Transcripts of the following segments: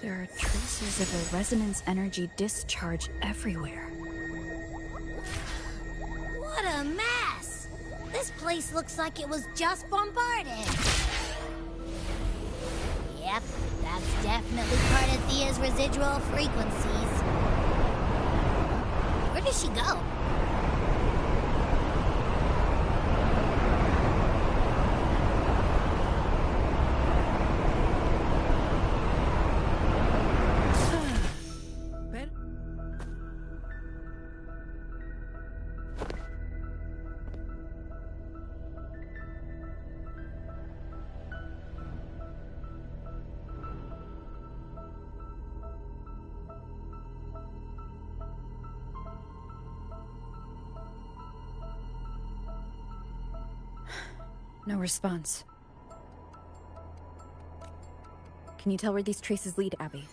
There are traces of a resonance energy discharge everywhere. What a mess! This place looks like it was just bombarded. Yep, that's definitely part of Thea's residual frequencies. Where does she go? No response. Can you tell where these traces lead, Abby?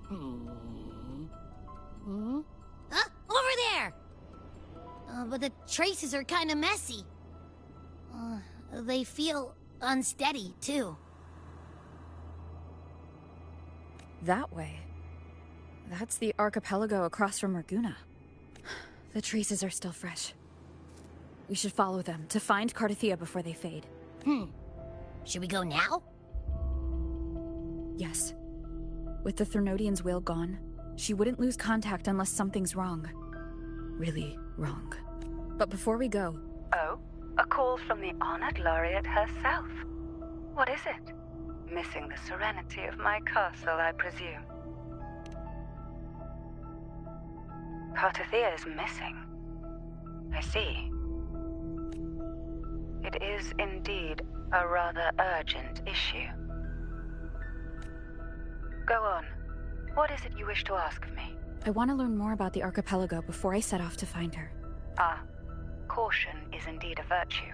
Huh? Over there! But the traces are kind of messy. They feel unsteady, too. That way. That's the archipelago across from Raguna. The traces are still fresh. We should follow them to find Cardathia before they fade. Should we go now? Yes. With the Thernodian's will gone, she wouldn't lose contact unless something's wrong. Really wrong. But before we go... Oh? A call from the honored laureate herself. What is it? Missing the serenity of my castle, I presume. Cardathia is missing. I see. It is indeed a rather urgent issue. Go on. What is it you wish to ask of me? I want to learn more about the archipelago before I set off to find her. Ah, caution is indeed a virtue.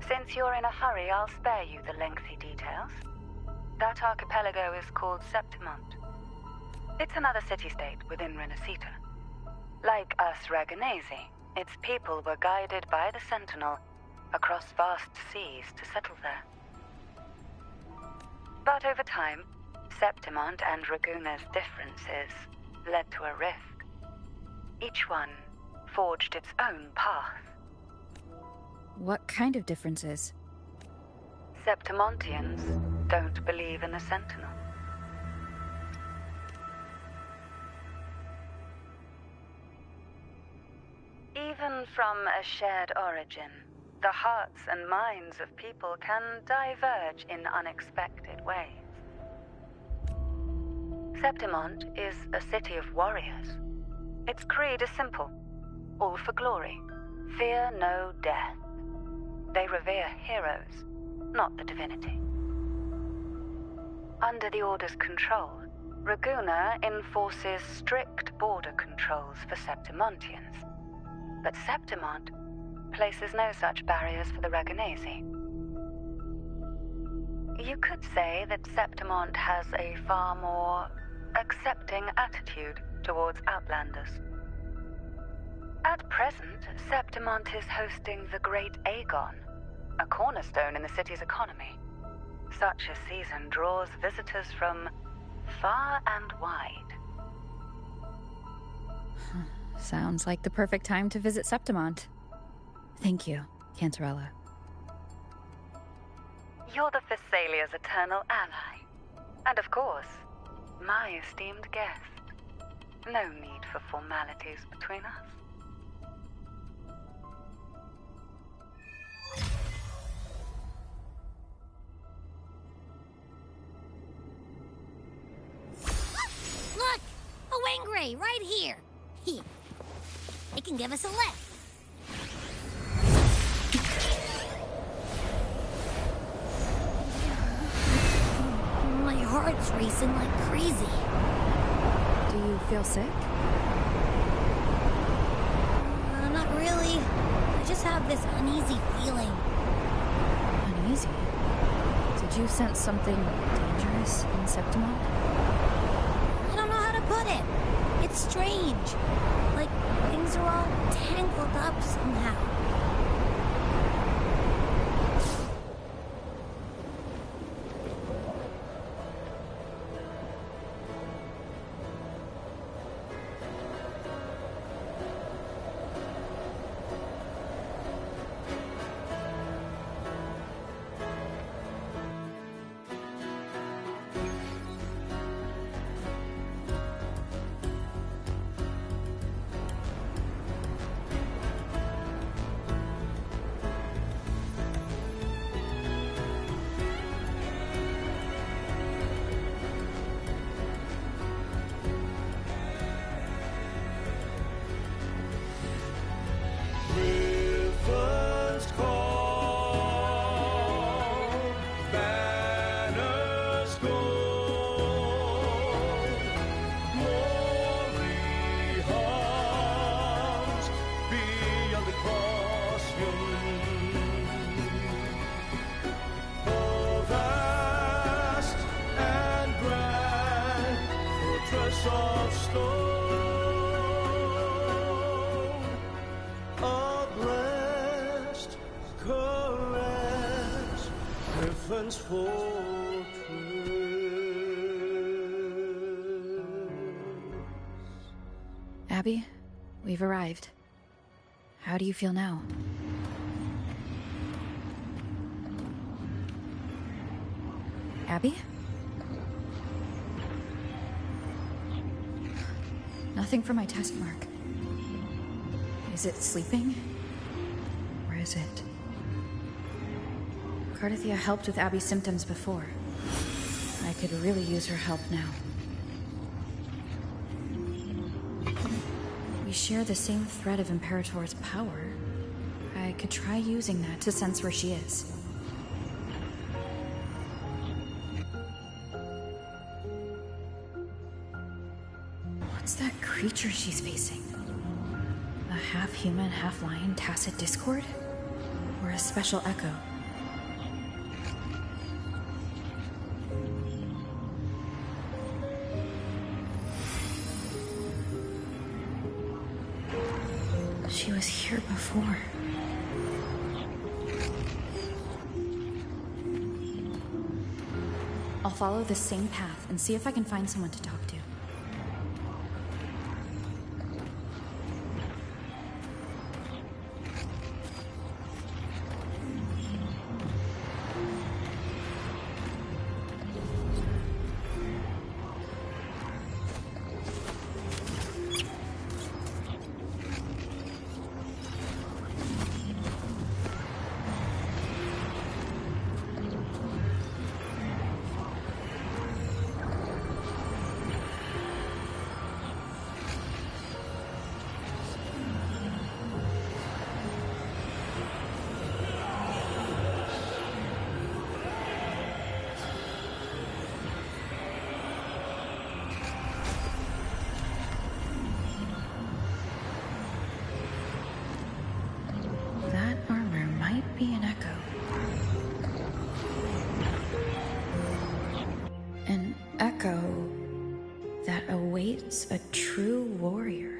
Since you're in a hurry, I'll spare you the lengthy details. That archipelago is called Septimont. It's another city-state within Rinascita. Like us Raganesi, its people were guided by the Sentinel across vast seas to settle there. But over time, Septimont and Raguna's differences led to a rift. Each one forged its own path. What kind of differences? Septimontians don't believe in the Sentinel. Even from a shared origin, the hearts and minds of people can diverge in unexpected ways. Septimont is a city of warriors. Its creed is simple: all for glory, fear no death. They revere heroes, not the divinity. Under the Order's control, Raguna enforces strict border controls for Septimontians. But Septimont places no such barriers for the Raganesi. You could say that Septimont has a far more accepting attitude towards Outlanders. At present, Septimont is hosting the Great Aegon, a cornerstone in the city's economy. Such a season draws visitors from far and wide. Sounds like the perfect time to visit Septimont. Thank you, Cantarella. You're the Thessalia's eternal ally. And of course, my esteemed guest. No need for formalities between us. Look! A wingray right here! It can give us a lift. My heart's racing like crazy. Do you feel sick? Not really. I just have this uneasy feeling. Uneasy? Did you sense something dangerous in Septimont? I don't know how to put it. It's strange. Like things are all tangled up somehow. soft stone, a blessed caress, heaven's fortress. Abby, we've arrived. How do you feel now? Abby? Nothing for my test mark. Is it sleeping? Or is it? Cardithia helped with Abby's symptoms before. I could really use her help now. We share the same thread of Imperator's power. I could try using that to sense where she is. What's that creature she's facing? A half-human, half-lion tacit discord? Or a special echo? She was here before. I'll follow the same path and see if I can find someone to talk to. Be an echo. An echo that awaits a true warrior.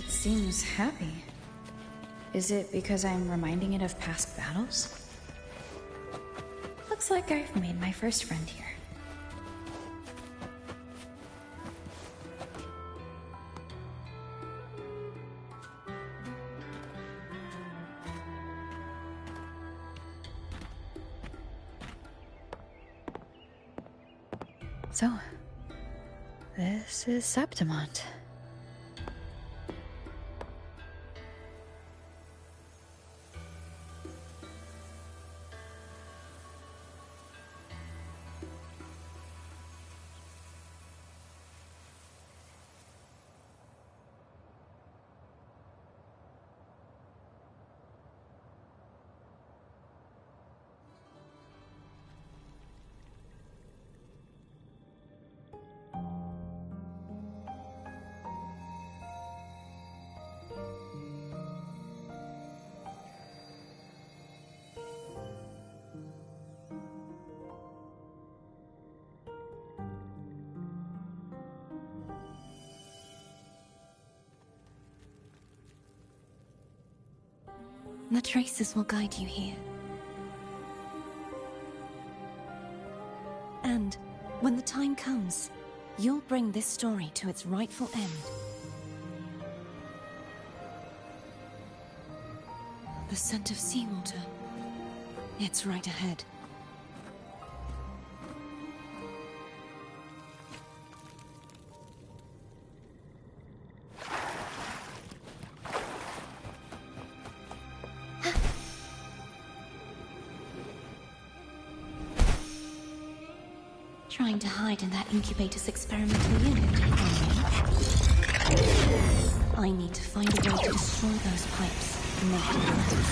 Seems happy. Is it because I'm reminding it of past battles? Looks like I've made my first friend here. So, this is Septimont. The traces will guide you here. And when the time comes, you'll bring this story to its rightful end. The scent of seawater. It's right ahead. Trying to hide in that incubator's experimental unit, are you? I need to find a way to destroy those pipes. Not less.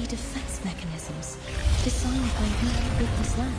Defense mechanisms designed by who built this land.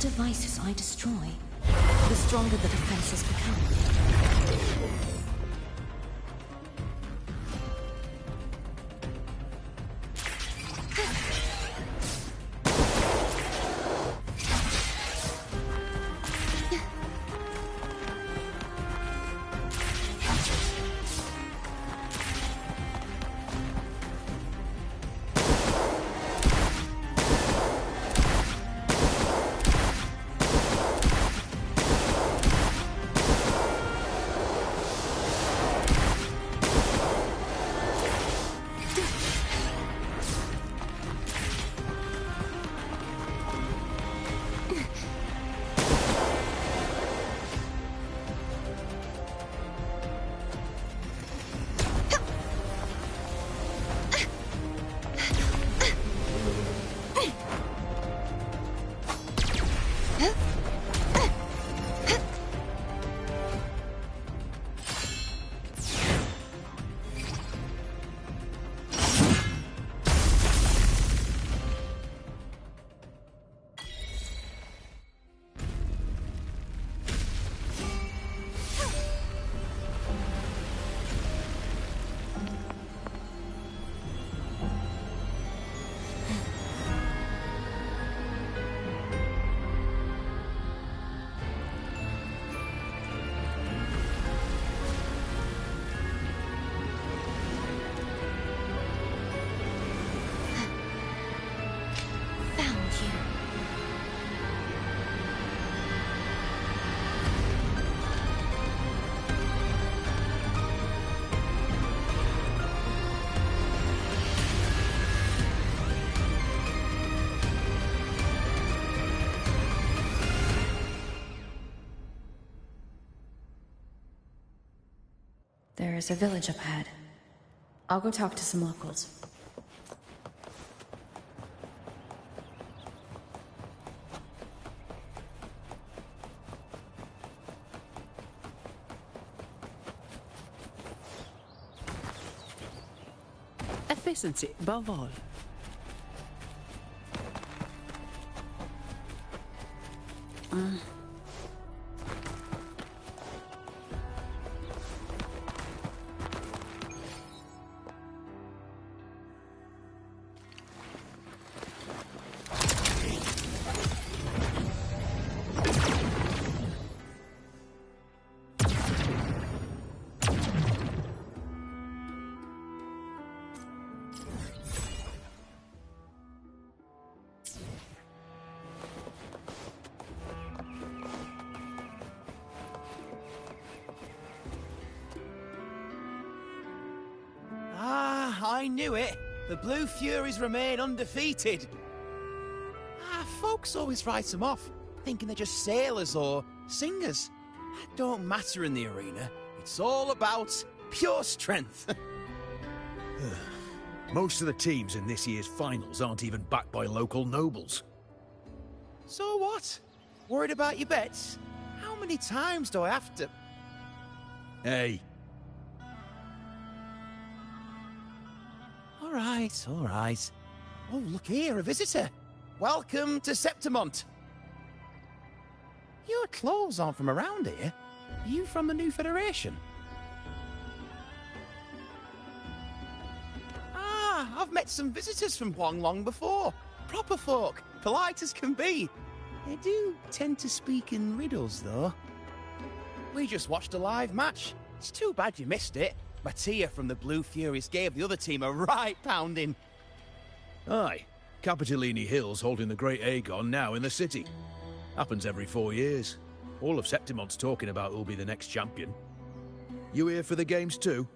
Devices I destroy, the stronger the defenses become. There is a village up ahead. I'll go talk to some locals. Efficiency above all. I knew it. The Blue Furies remain undefeated. Folks always write them off, thinking they're just sailors or singers. That don't matter in the arena. It's all about pure strength. Most of the teams in this year's finals aren't even backed by local nobles. So what? Worried about your bets? How many times do I have to... Hey. All right, all right. Oh, look here, a visitor. Welcome to Septimont. Your clothes aren't from around here. Are you from the New Federation? Ah, I've met some visitors from Huanglong before. Proper folk, polite as can be. They do tend to speak in riddles, though. We just watched a live match. It's too bad you missed it. Mattia from the Blue Furies gave the other team a right pounding. Aye. Capitolini Hill's holding the Great Aegon now in the city. Happens every 4 years. All of Septimont's talking about who'll be the next champion. You here for the games too?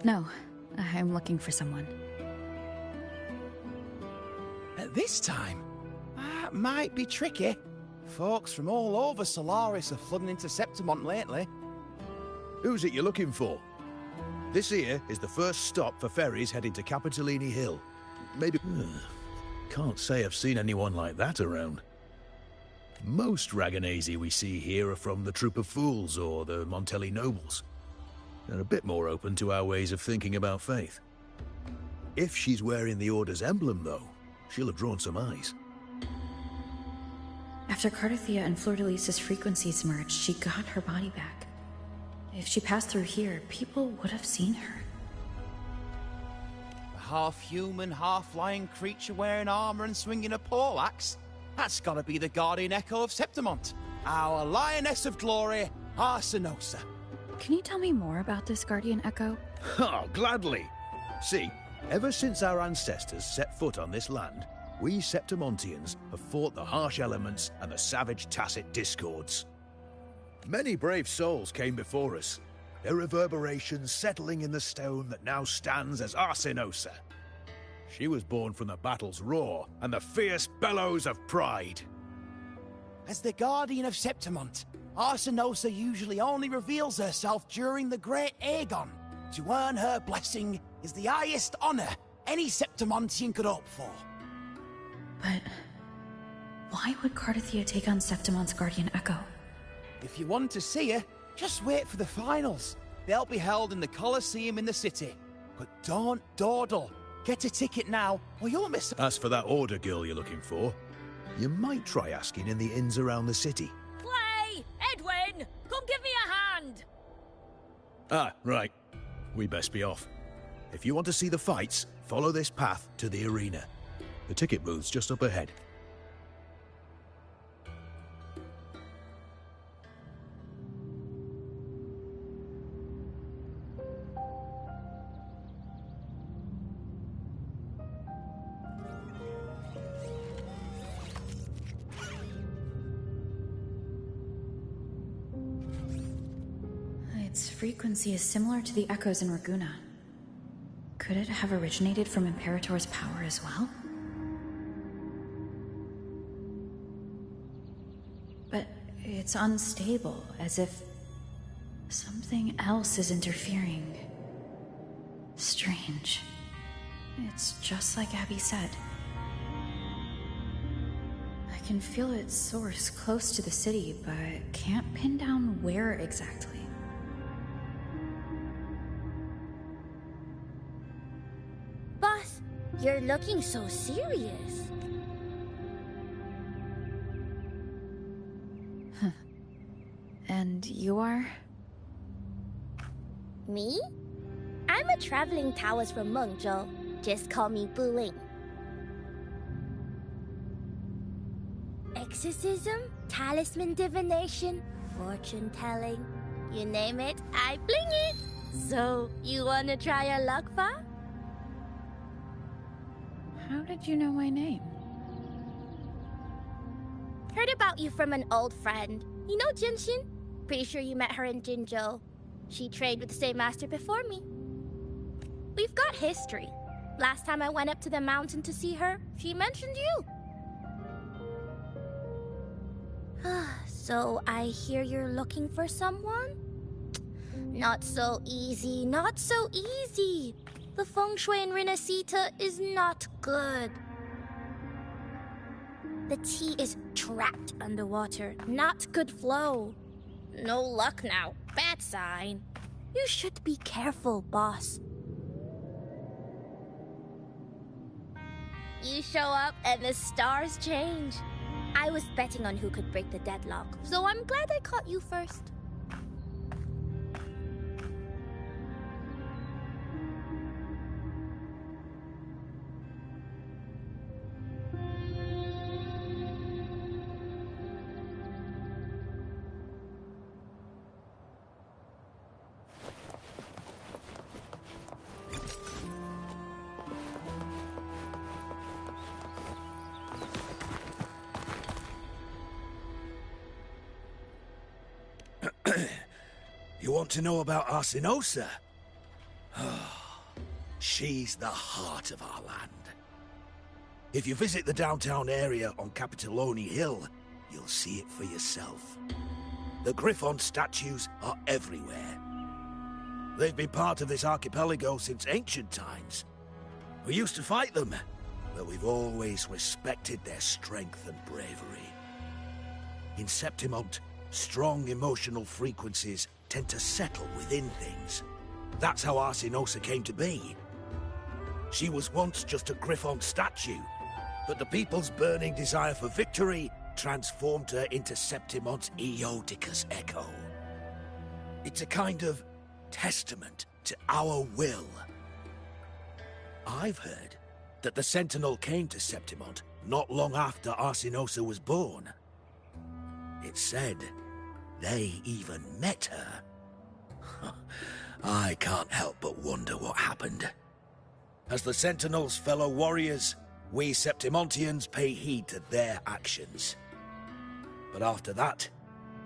No, I'm looking for someone. At this time? That might be tricky. Folks from all over Solaris are flooding into Septimont lately. Who's it you're looking for? This here is the first stop for ferries heading to Capitolini Hill. Maybe... Can't say I've seen anyone like that around. Most Raganesi we see here are from the Troop of Fools or the Montelli Nobles. They're a bit more open to our ways of thinking about faith. If she's wearing the Order's emblem, though, she'll have drawn some eyes. After Cardathia and Fleur-de-Lis's frequencies merged, she got her body back. If she passed through here, people would have seen her. A half-human, half-lion creature wearing armor and swinging a poleaxe? That's gotta be the Guardian Echo of Septimont. Our Lioness of Glory, Arsinosa. Can you tell me more about this Guardian Echo? Oh, gladly! See, ever since our ancestors set foot on this land, we Septimontians have fought the harsh elements and the savage Tacit discords. Many brave souls came before us, their reverberations settling in the stone that now stands as Arsinosa. She was born from the battle's roar and the fierce bellows of pride. As the Guardian of Septimont, Arsinosa usually only reveals herself during the Great Aegon. To earn her blessing is the highest honor any Septimontian could hope for. But why would Cardathia take on Septimont's Guardian Echo? If you want to see her, just wait for the finals. They'll be held in the Colosseum in the city. But don't dawdle. Get a ticket now, or you'll miss... As for that Order girl you're looking for, you might try asking in the inns around the city. Clay! Edwin! Come give me a hand! Ah, right. We best be off. If you want to see the fights, follow this path to the arena. The ticket booth's just up ahead. Its frequency is similar to the echoes in Raguna. Could it have originated from Imperator's power as well? But it's unstable, as if something else is interfering. Strange. It's just like Abby said. I can feel its source close to the city, but can't pin down where exactly. Boss, you're looking so serious. And you are? Me? I'm a traveling Taoist from Mengzhou. Just call me Bu Ling. Exorcism, talisman divination, fortune telling. You name it, I bling it. So, you wanna try your luck, Fa? How did you know my name? Heard about you from an old friend. You know Jinshin? Pretty sure you met her in Jinzhou. She trained with the same master before me. We've got history. Last time I went up to the mountain to see her, she mentioned you. So I hear you're looking for someone? Not so easy, not so easy. The feng shui in Rinascita is not good. The tea is trapped underwater, not good flow. No luck now, bad sign. You should be careful, boss. You show up and the stars change. I was betting on who could break the deadlock, so I'm glad I caught you first. You want to know about Arsinosa? She's the heart of our land. If you visit the downtown area on Capitoloni Hill, you'll see it for yourself. The Griffon statues are everywhere. They've been part of this archipelago since ancient times. We used to fight them, but we've always respected their strength and bravery. In Septimont, strong emotional frequencies tend to settle within things. That's how Arsinosa came to be. She was once just a Griffon statue, but the people's burning desire for victory transformed her into Septimont's Eodicus echo. It's a kind of testament to our will. I've heard that the Sentinel came to Septimont not long after Arsinosa was born. It's said they even met her. I can't help but wonder what happened. As the Sentinel's fellow warriors, we Septimontians pay heed to their actions. But after that,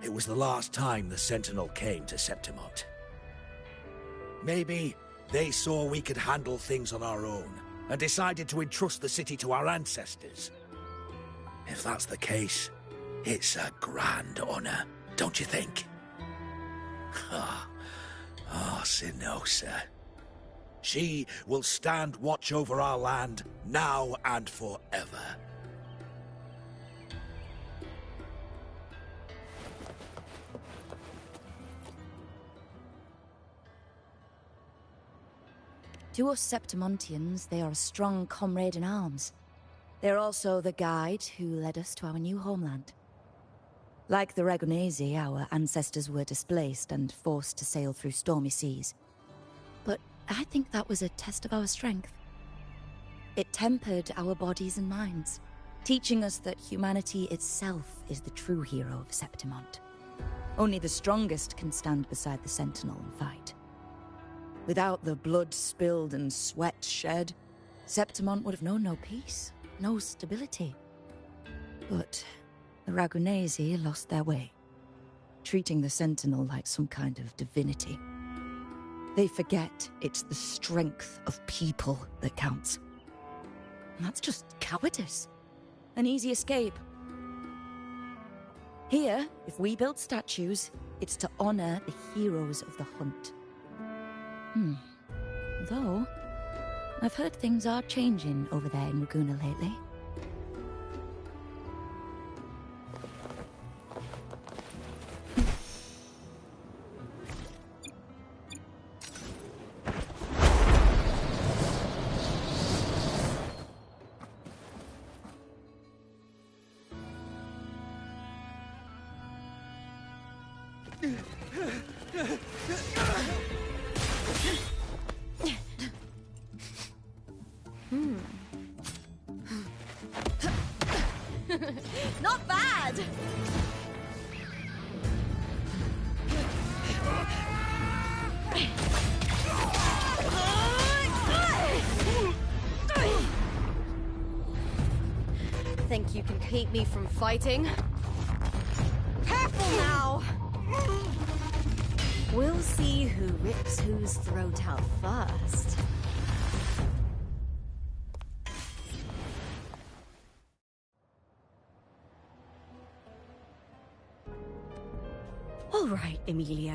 it was the last time the Sentinel came to Septimont. Maybe they saw we could handle things on our own, and decided to entrust the city to our ancestors. If that's the case, it's a grand honor, don't you think? Arsinosa. She will stand watch over our land now and forever. To us Septimontians, they are a strong comrade in arms. They're also the guide who led us to our new homeland. Like the Ragunesi, our ancestors were displaced and forced to sail through stormy seas. But I think that was a test of our strength. It tempered our bodies and minds, teaching us that humanity itself is the true hero of Septimont. Only the strongest can stand beside the Sentinel and fight. Without the blood spilled and sweat shed, Septimont would have known no peace, no stability. But the Ragunesi lost their way, treating the Sentinel like some kind of divinity. They forget it's the strength of people that counts. And that's just cowardice. An easy escape. Here, if we build statues, it's to honor the heroes of the hunt. Though, I've heard things are changing over there in Raguna lately. Not bad! Think you can keep me from fighting? We'll see who rips whose throat out first. All right, Emilio.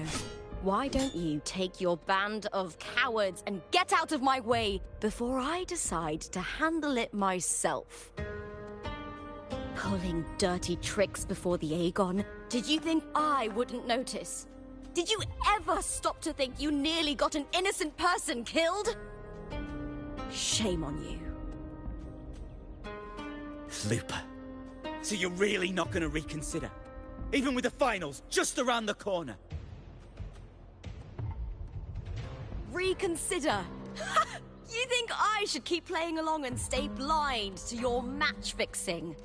Why don't you take your band of cowards and get out of my way before I decide to handle it myself? Pulling dirty tricks before the Aegon. Did you think I wouldn't notice? Did you ever stop to think you nearly got an innocent person killed? Shame on you. Lupa, so you're really not gonna reconsider? Even with the finals just around the corner? Reconsider? You think I should keep playing along and stay blind to your match fixing?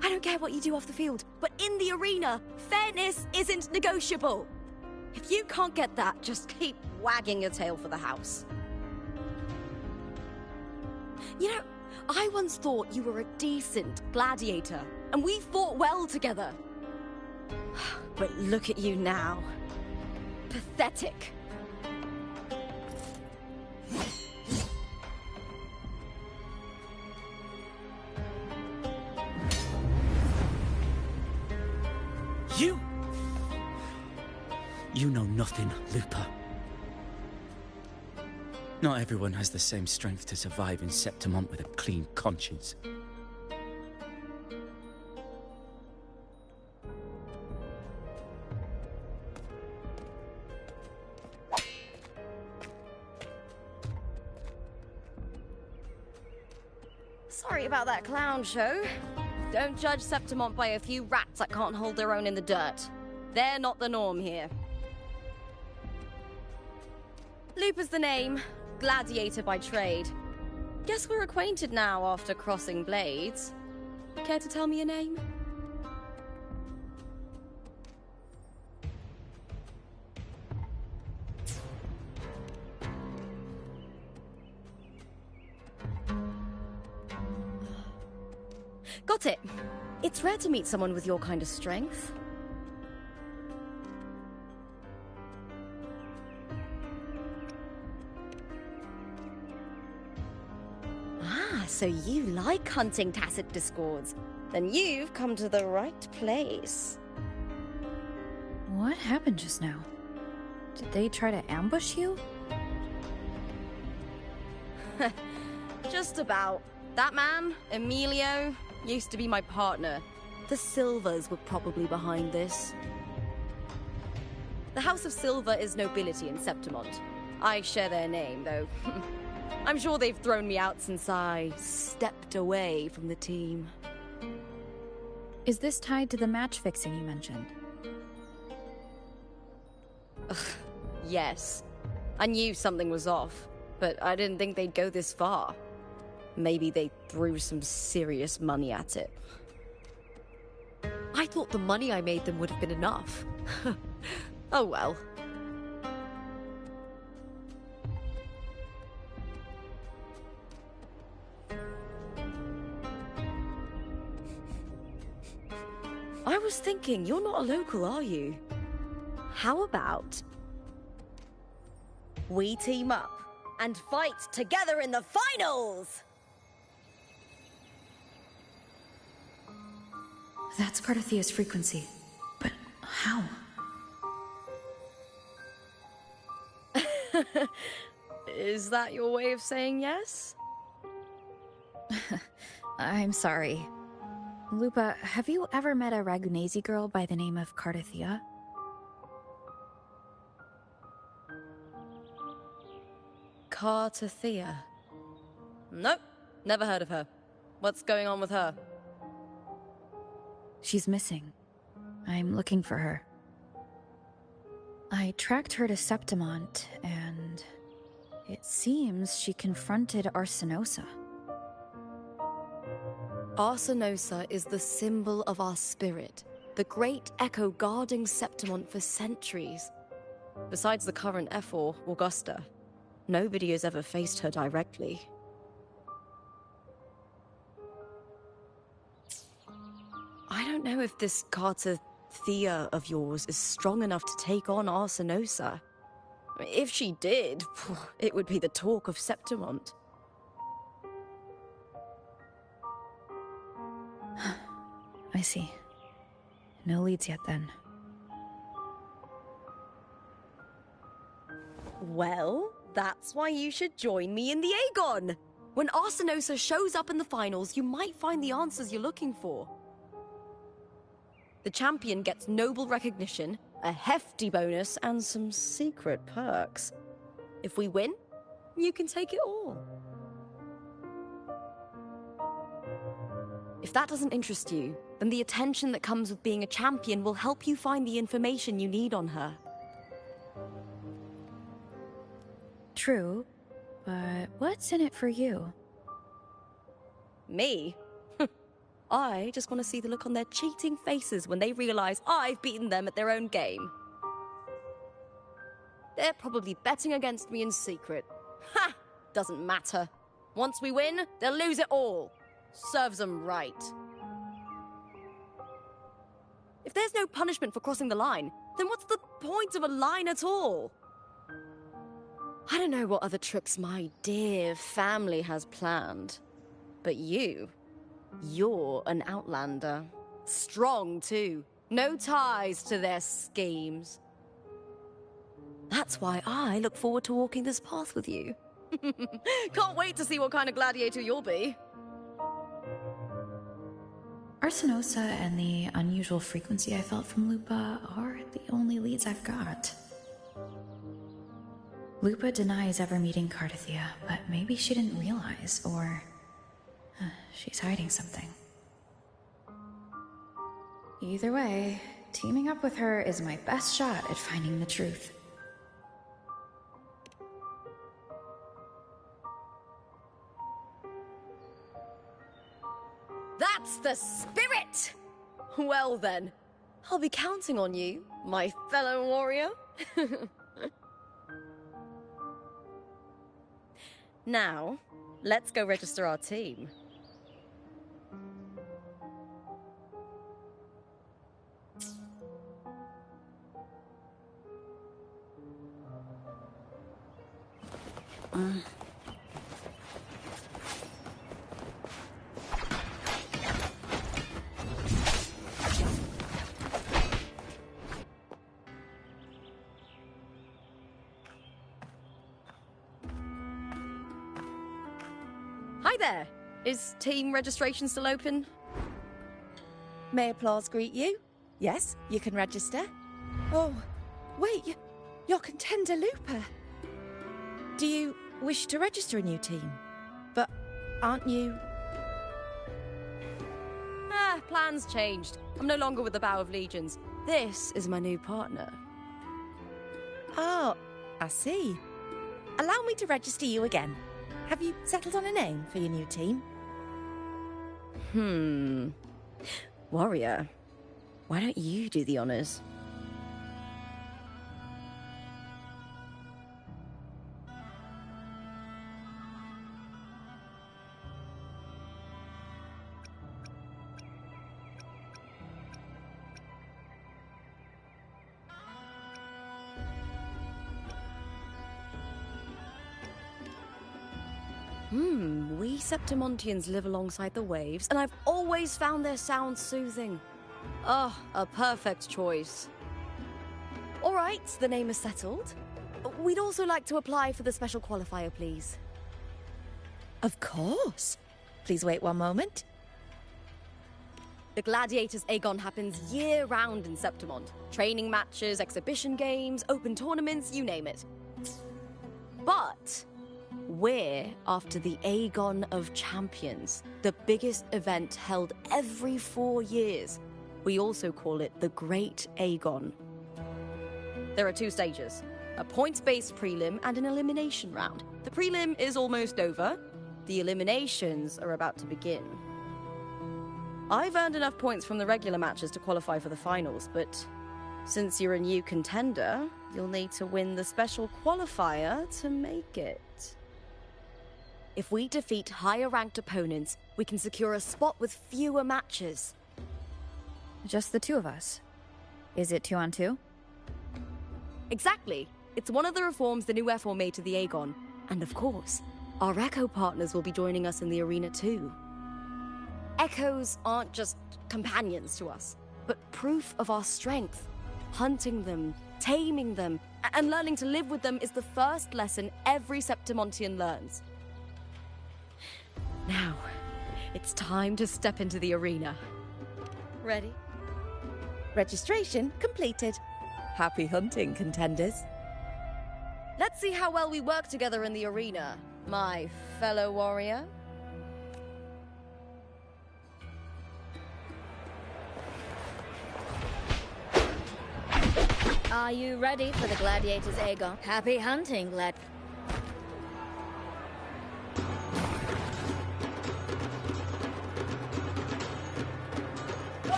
I don't care what you do off the field, but in the arena, fairness isn't negotiable. If you can't get that, just keep wagging your tail for the house. You know, I once thought you were a decent gladiator, and we fought well together. But look at you now. Pathetic. You know nothing, Lupa. Not everyone has the same strength to survive in Septimont with a clean conscience. Sorry about that clown show. Don't judge Septimont by a few rats that can't hold their own in the dirt. They're not the norm here. Lupa's the name. Gladiator by trade. Guess we're acquainted now after crossing blades. Care to tell me your name? Got it. It's rare to meet someone with your kind of strength. So you like hunting tacit discords. Then you've come to the right place. What happened just now? Did they try to ambush you? Just about. That man, Emilio, used to be my partner. The Silvers were probably behind this. The House of Silver is nobility in Septimont. I share their name, though. I'm sure they've thrown me out since I stepped away from the team. Is this tied to the match fixing you mentioned? Yes. I knew something was off, but I didn't think they'd go this far. Maybe they threw some serious money at it. I thought the money I made them would have been enough. Oh well. I was thinking, you're not a local, are you? How about we team up and fight together in the finals? That's Cardathia's frequency. But how? Is that your way of saying yes? I'm sorry. Lupa, have you ever met a Ragunesi girl by the name of Cardathia? Cardathia? Nope, never heard of her. What's going on with her? She's missing. I'm looking for her. I tracked her to Septimont, and it seems she confronted Arsinosa. Arsinosa is the symbol of our spirit, the great echo guarding Septimont for centuries. Besides the current Ephor, Augusta, nobody has ever faced her directly. I don't don't know if this Carter Thea of yours is strong enough to take on Arsinosa. If she did, it would be the talk of Septimont. I see. No leads yet, then. Well, that's why you should join me in the Aegon! When Arsinosa shows up in the finals, you might find the answers you're looking for. The champion gets noble recognition, a hefty bonus, and some secret perks. If we win, you can take it all. If that doesn't interest you, then the attention that comes with being a champion will help you find the information you need on her. True, but what's in it for you? Me? I just want to see the look on their cheating faces when they realize I've beaten them at their own game. They're probably betting against me in secret. Ha! Doesn't matter. Once we win, they'll lose it all. Serves them right. If there's no punishment for crossing the line, then what's the point of a line at all? I don't know what other tricks my dear family has planned, but you're an outlander. Strong, too. No ties to their schemes. That's why I look forward to walking this path with you. Can't wait to see what kind of gladiator you'll be. Arsinosa and the unusual frequency I felt from Lupa are the only leads I've got. Lupa denies ever meeting Cardathea, but maybe she didn't realize, or she's hiding something. Either way, teaming up with her is my best shot at finding the truth. That's the spirit! Well then, I'll be counting on you, my fellow warrior. Now, let's go register our team. Hi there! Is team registration still open? May applause greet you? Yes, you can register. Oh, wait, you're Contender Lupa. Do you wish to register a new team? But aren't you... Plans changed. I'm no longer with the Bow of Legions. This is my new partner. Oh, I see. Allow me to register you again. Have you settled on a name for your new team? Warrior, why don't you do the honors? We Septimontians live alongside the waves, and I've always found their sound soothing. Oh, a perfect choice. All right, the name is settled. We'd also like to apply for the special qualifier, please. Of course. Please wait one moment. The Gladiators Aegon happens year-round in Septimont. Training matches, exhibition games, open tournaments, you name it. But we're after the Aegon of Champions, the biggest event held every 4 years. We also call it the Great Aegon. There are 2 stages, a points-based prelim and an elimination round. The prelim is almost over. The eliminations are about to begin. I've earned enough points from the regular matches to qualify for the finals, but since you're a new contender, you'll need to win the special qualifier to make it. If we defeat higher-ranked opponents, we can secure a spot with fewer matches. Just the two of us. Is it 2 on 2? Exactly. It's one of the reforms the new F4 made to the Aegon. And of course, our Echo partners will be joining us in the arena too. Echoes aren't just companions to us, but proof of our strength. Hunting them, taming them, and learning to live with them is the first lesson every Septimontian learns. Now, it's time to step into the arena. Ready? Registration completed. Happy hunting, contenders. Let's see how well we work together in the arena, my fellow warrior. Are you ready for the gladiators, Aegon? Happy hunting, lad.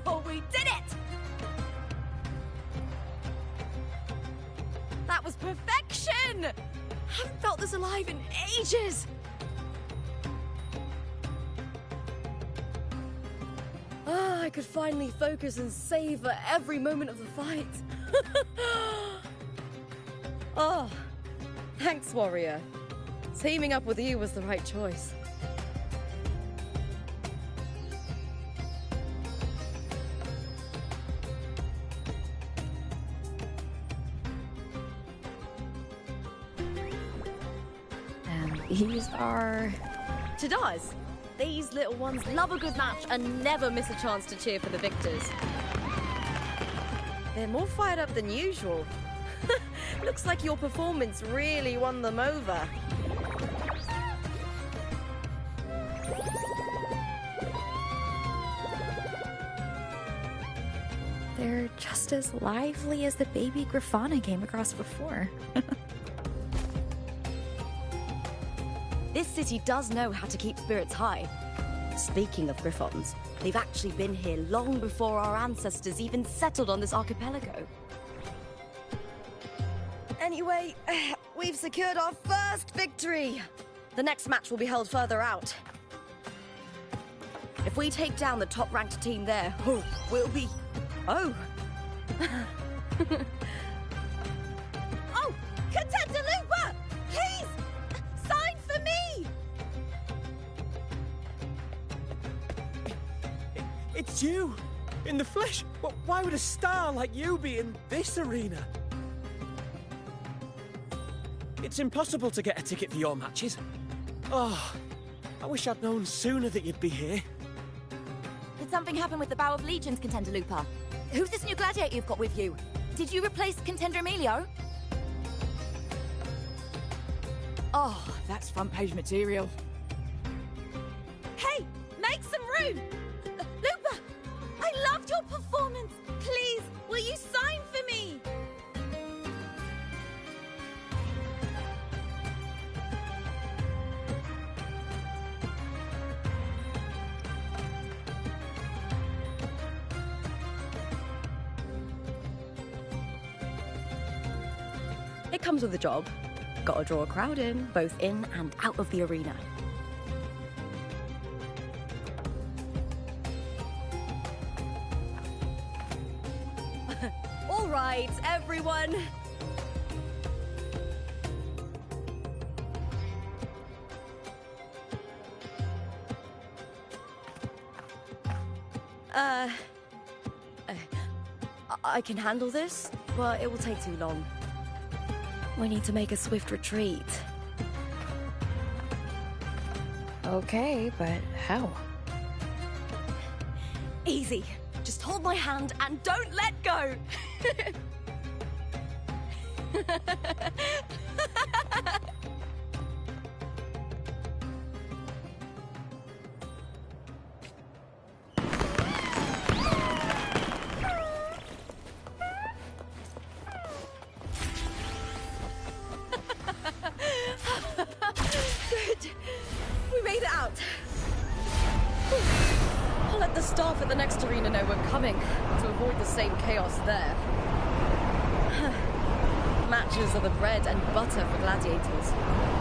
Oh, we did it! That was perfection! Haven't felt this alive in ages! Ah, I could finally focus and savor every moment of the fight. Oh, thanks, warrior. Teaming up with you was the right choice. These are... Tadars. These little ones love a good match and never miss a chance to cheer for the victors. They're more fired up than usual. Looks like your performance really won them over. They're just as lively as the baby Griffon I came across before. This city does know how to keep spirits high. Speaking of Griffons, they've actually been here long before our ancestors even settled on this archipelago. Anyway, we've secured our first victory. The next match will be held further out. If we take down the top-ranked team there, we'll be... Oh! Oh! Contender Lupa! Please! Sign for me! It's you! In the flesh! Why would a star like you be in this arena? It's impossible to get a ticket for your matches. Oh, I wish I'd known sooner that you'd be here. Did something happen with the Bow of Legions, Contender Lupa? Who's this new gladiator you've got with you? Did you replace Contender Emilio? Oh, that's front page material. Hey, make some room! Lupa, I loved your performance. Please, will you sign for me? It comes with the job. Gotta draw a crowd in, both in and out of the arena. right, everyone. I can handle this, but it will take too long. We need to make a swift retreat. Okay, but how? Easy. Just hold my hand and don't let go! Good. We made it out. I'll let the staff at the next arena know we're coming to avoid the same chaos there. Matches are the bread and butter for gladiators.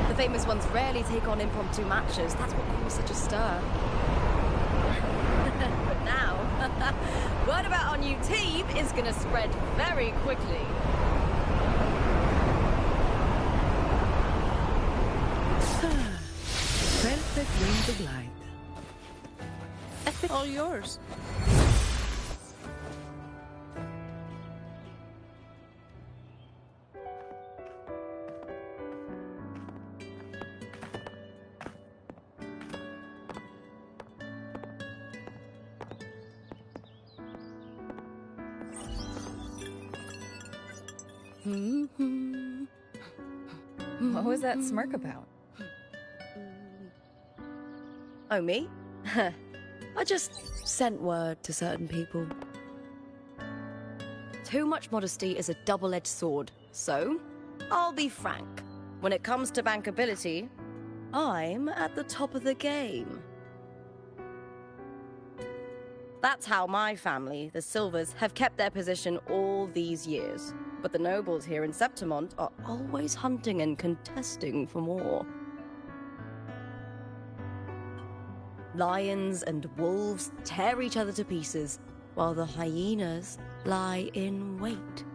The famous ones rarely take on impromptu matches. That's what caused such a stir. But now, word about our new team is going to spread very quickly. Perfect wing to glide. All yours. What was that smirk about? Oh, me? I just sent word to certain people. Too much modesty is a double-edged sword, so I'll be frank. When it comes to bankability, I'm at the top of the game. That's how my family, the Silvers, have kept their position all these years. But the nobles here in Septimont are always hunting and contesting for more. Lions and wolves tear each other to pieces, while the hyenas lie in wait,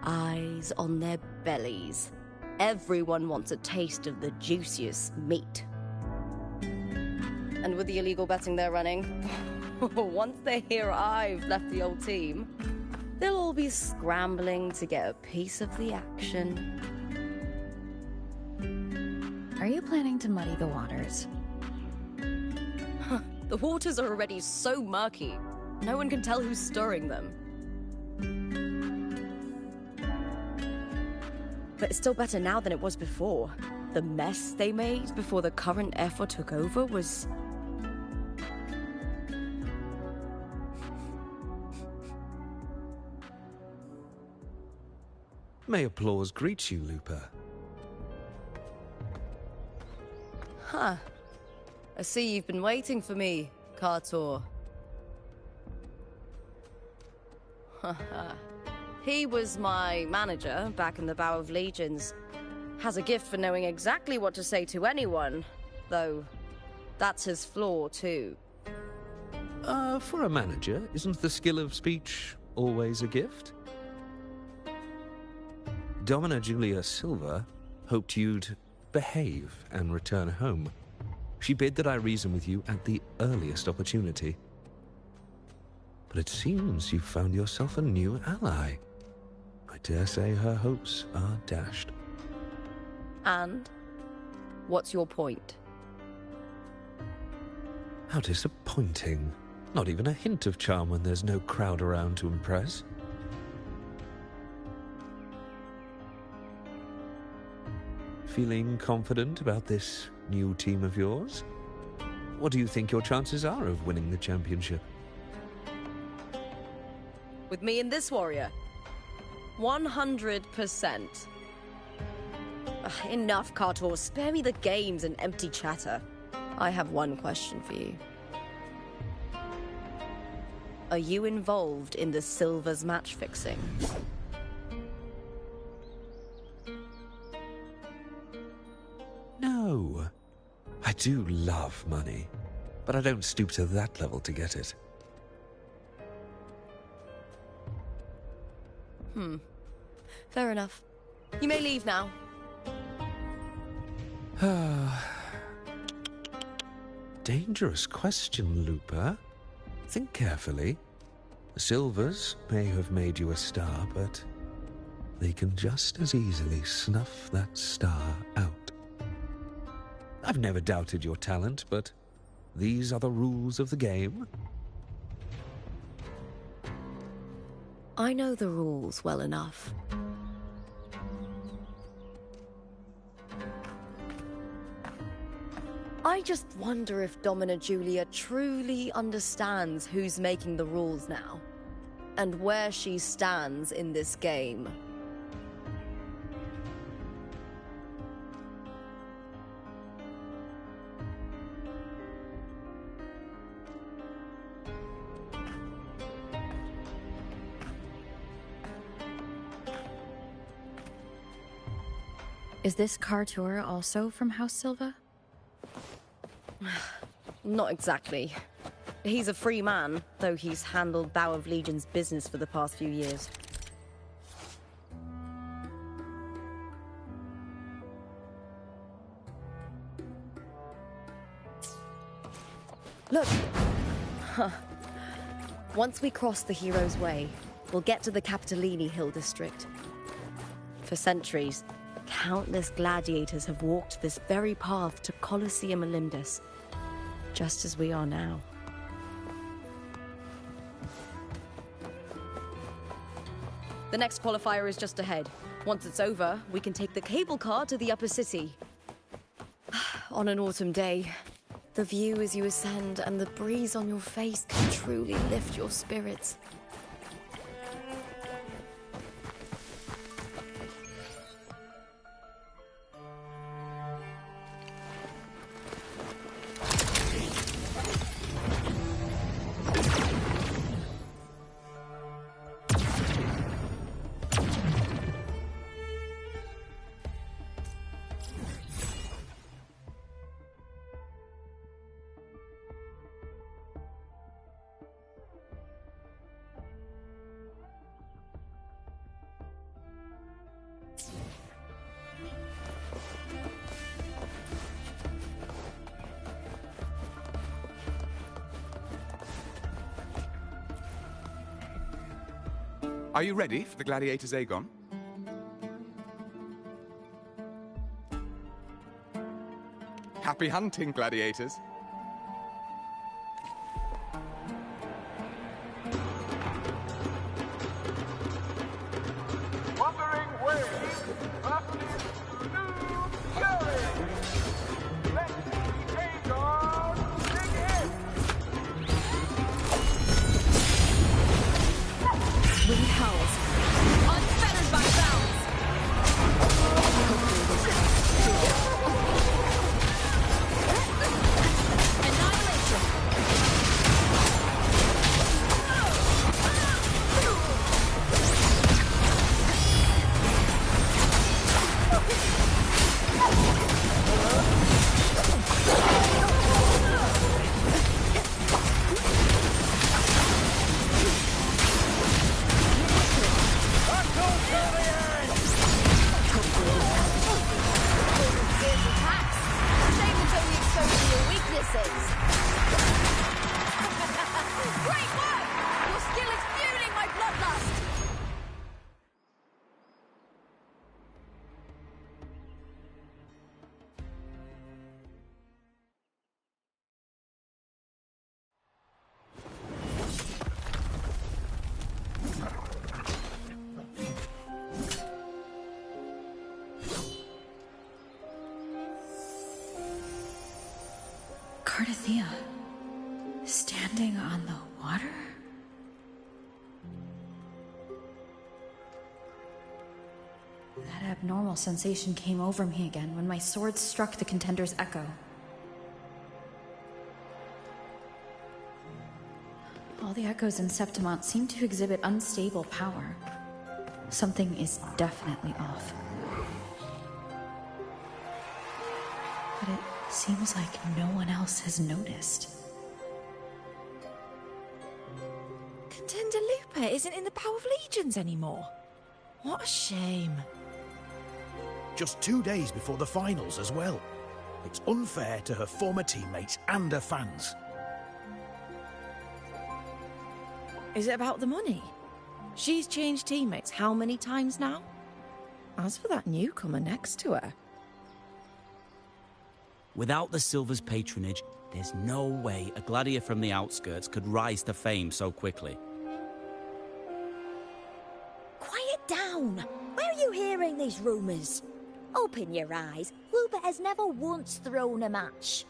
eyes on their bellies. Everyone wants a taste of the juiciest meat. And with the illegal betting they're running, once they hear I've left the old team, they'll all be scrambling to get a piece of the action. Are you planning to muddy the waters? The waters are already so murky, no one can tell who's stirring them. But it's still better now than it was before. The mess they made before the current effort took over was... May applause greet you, Lupa. Huh. I see you've been waiting for me, Kartor. He was my manager back in the Bow of Legions. Has a gift for knowing exactly what to say to anyone, though that's his flaw too. For a manager, isn't the skill of speech always a gift? Domina Julia Silva hoped you'd behave and return home. She bid that I reason with you at the earliest opportunity. But it seems you've found yourself a new ally. I dare say her hopes are dashed. And? What's your point? How disappointing. Not even a hint of charm when there's no crowd around to impress. Feeling confident about this new team of yours? What do you think your chances are of winning the championship? With me and this warrior? 100%. Enough, Kartor. Spare me the games and empty chatter. I have one question for you. Are you involved in the Silver's match fixing? No. I do love money, but I don't stoop to that level to get it. Fair enough. You may leave now. Dangerous question, Looper. Think carefully. The Silvers may have made you a star, but they can just as easily snuff that star out. I've never doubted your talent, but these are the rules of the game. I know the rules well enough. I just wonder if Domina Julia truly understands who's making the rules now, and where she stands in this game. Is this car tour also from House Silva? Not exactly. He's a free man, though he's handled Bow of Legion's business for the past few years. Look! Once we cross the Hero's Way, we'll get to the Capitolini Hill district. For centuries, countless gladiators have walked this very path to Colosseum Olympus, just as we are now. The next qualifier is just ahead. Once it's over, we can take the cable car to the upper city. On an autumn day, the view as you ascend and the breeze on your face can truly lift your spirits. Are you ready for the Gladiator's Aegon? Happy hunting, gladiators. Wandering waves, uplift new fury. Let the Aegon begin. Wind howls, unfettered by bounds. Cardathea, standing on the water? That abnormal sensation came over me again when my sword struck the contender's echo. All the echoes in Septimont seem to exhibit unstable power. Something is definitely off. But it seems like no one else has noticed. Contender Lupa isn't in the Bow of Legions anymore. What a shame. Just 2 days before the finals as well. It's unfair to her former teammates and her fans. Is it about the money? She's changed teammates how many times now? As for that newcomer next to her... Without the Silver's patronage, there's no way a gladiator from the outskirts could rise to fame so quickly. Quiet down! Where are you hearing these rumours? Open your eyes. Wilbur has never once thrown a match.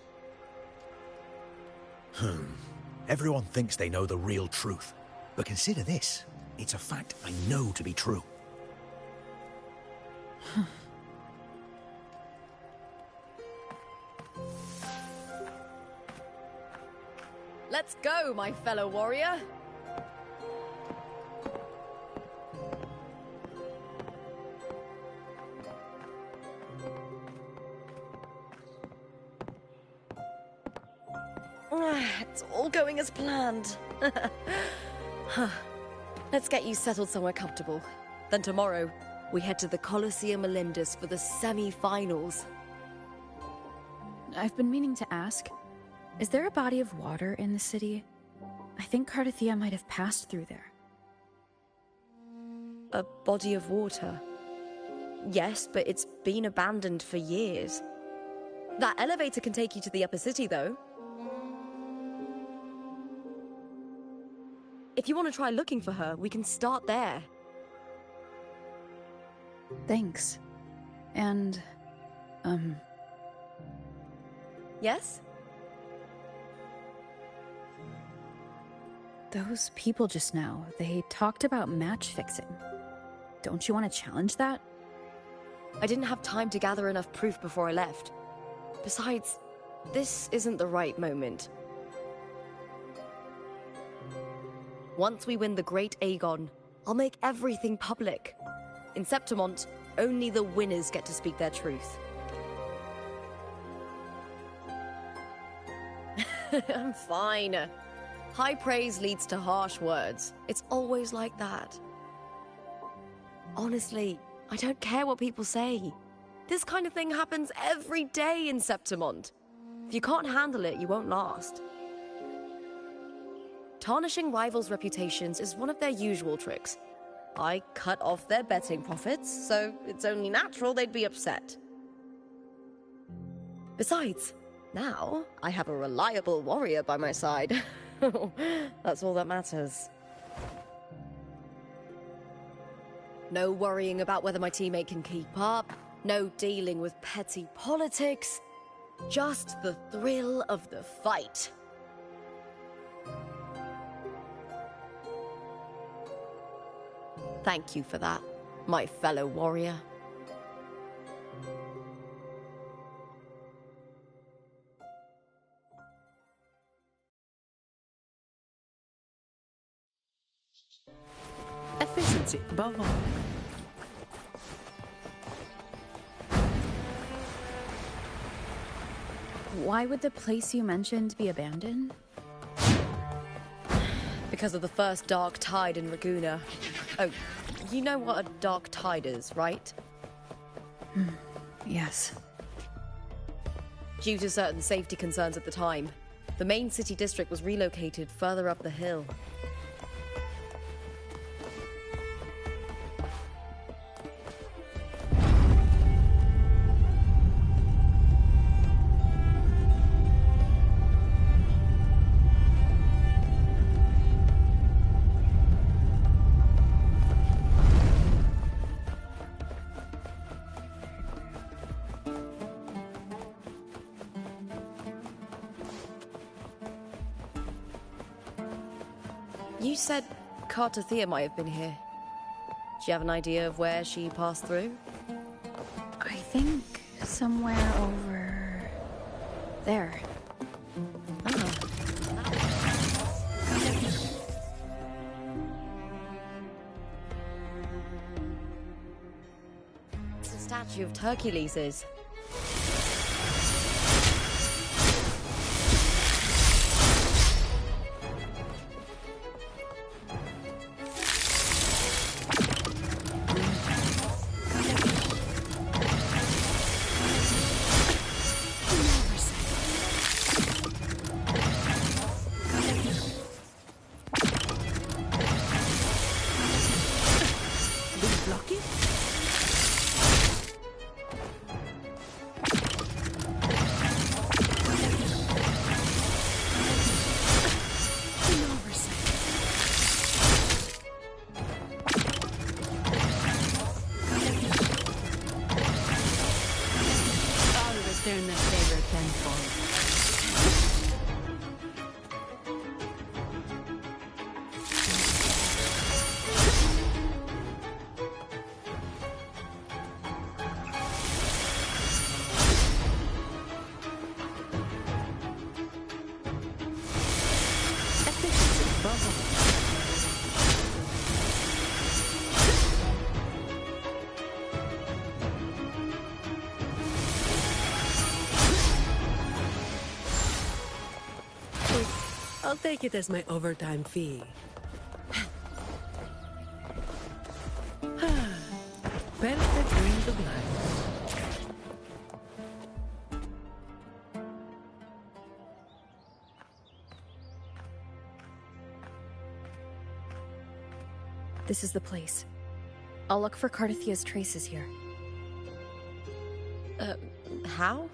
Everyone thinks they know the real truth. But consider this. It's a fact I know to be true. Let's go, my fellow warrior. It's all going as planned. Let's get you settled somewhere comfortable. Then tomorrow, we head to the Colosseum Melindus for the semi-finals. I've been meaning to ask, is there a body of water in the city? I think Cardathia might have passed through there. A body of water? Yes, but it's been abandoned for years. That elevator can take you to the upper city, though. If you want to try looking for her, we can start there. Thanks. And, Yes? Those people just now, they talked about match fixing. Don't you want to challenge that? I didn't have time to gather enough proof before I left. Besides, this isn't the right moment. Once we win the Great Aegon, I'll make everything public. In Septimont, only the winners get to speak their truth. I'm fine. High praise leads to harsh words. It's always like that. Honestly, I don't care what people say. This kind of thing happens every day in Septimont. If you can't handle it, you won't last. Tarnishing rivals' reputations is one of their usual tricks. I cut off their betting profits, so it's only natural they'd be upset. Besides, now I have a reliable warrior by my side. That's all that matters. No worrying about whether my teammate can keep up, no dealing with petty politics, just the thrill of the fight. Thank you for that, my fellow warrior. Efficiency above all. Why would the place you mentioned be abandoned? Because of the first dark tide in Raguna. Oh, you know what a dark tide is, right? Yes. Due to certain safety concerns at the time, the main city district was relocated further up the hill. You said Cardathia might have been here. Do you have an idea of where she passed through? I think somewhere over there. It's a statue of Hercules. Lucky? An oversight. I'll return the favor tenfold. I'll take it as my overtime fee. Perfect ring the blind. This is the place. I'll look for Cardithia's traces here. How?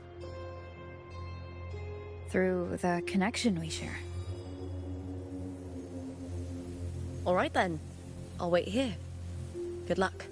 Through the connection we share. All right then. I'll wait here. Good luck.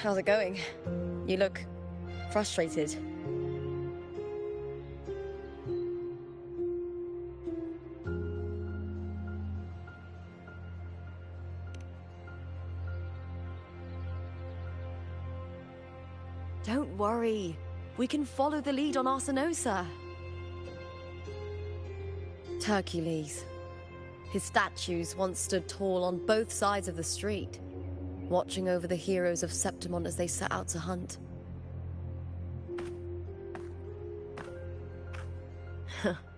How's it going? You look frustrated. Don't worry. We can follow the lead on Arsinosa. Hercules. His statues once stood tall on both sides of the street, watching over the heroes of Septimont as they set out to hunt.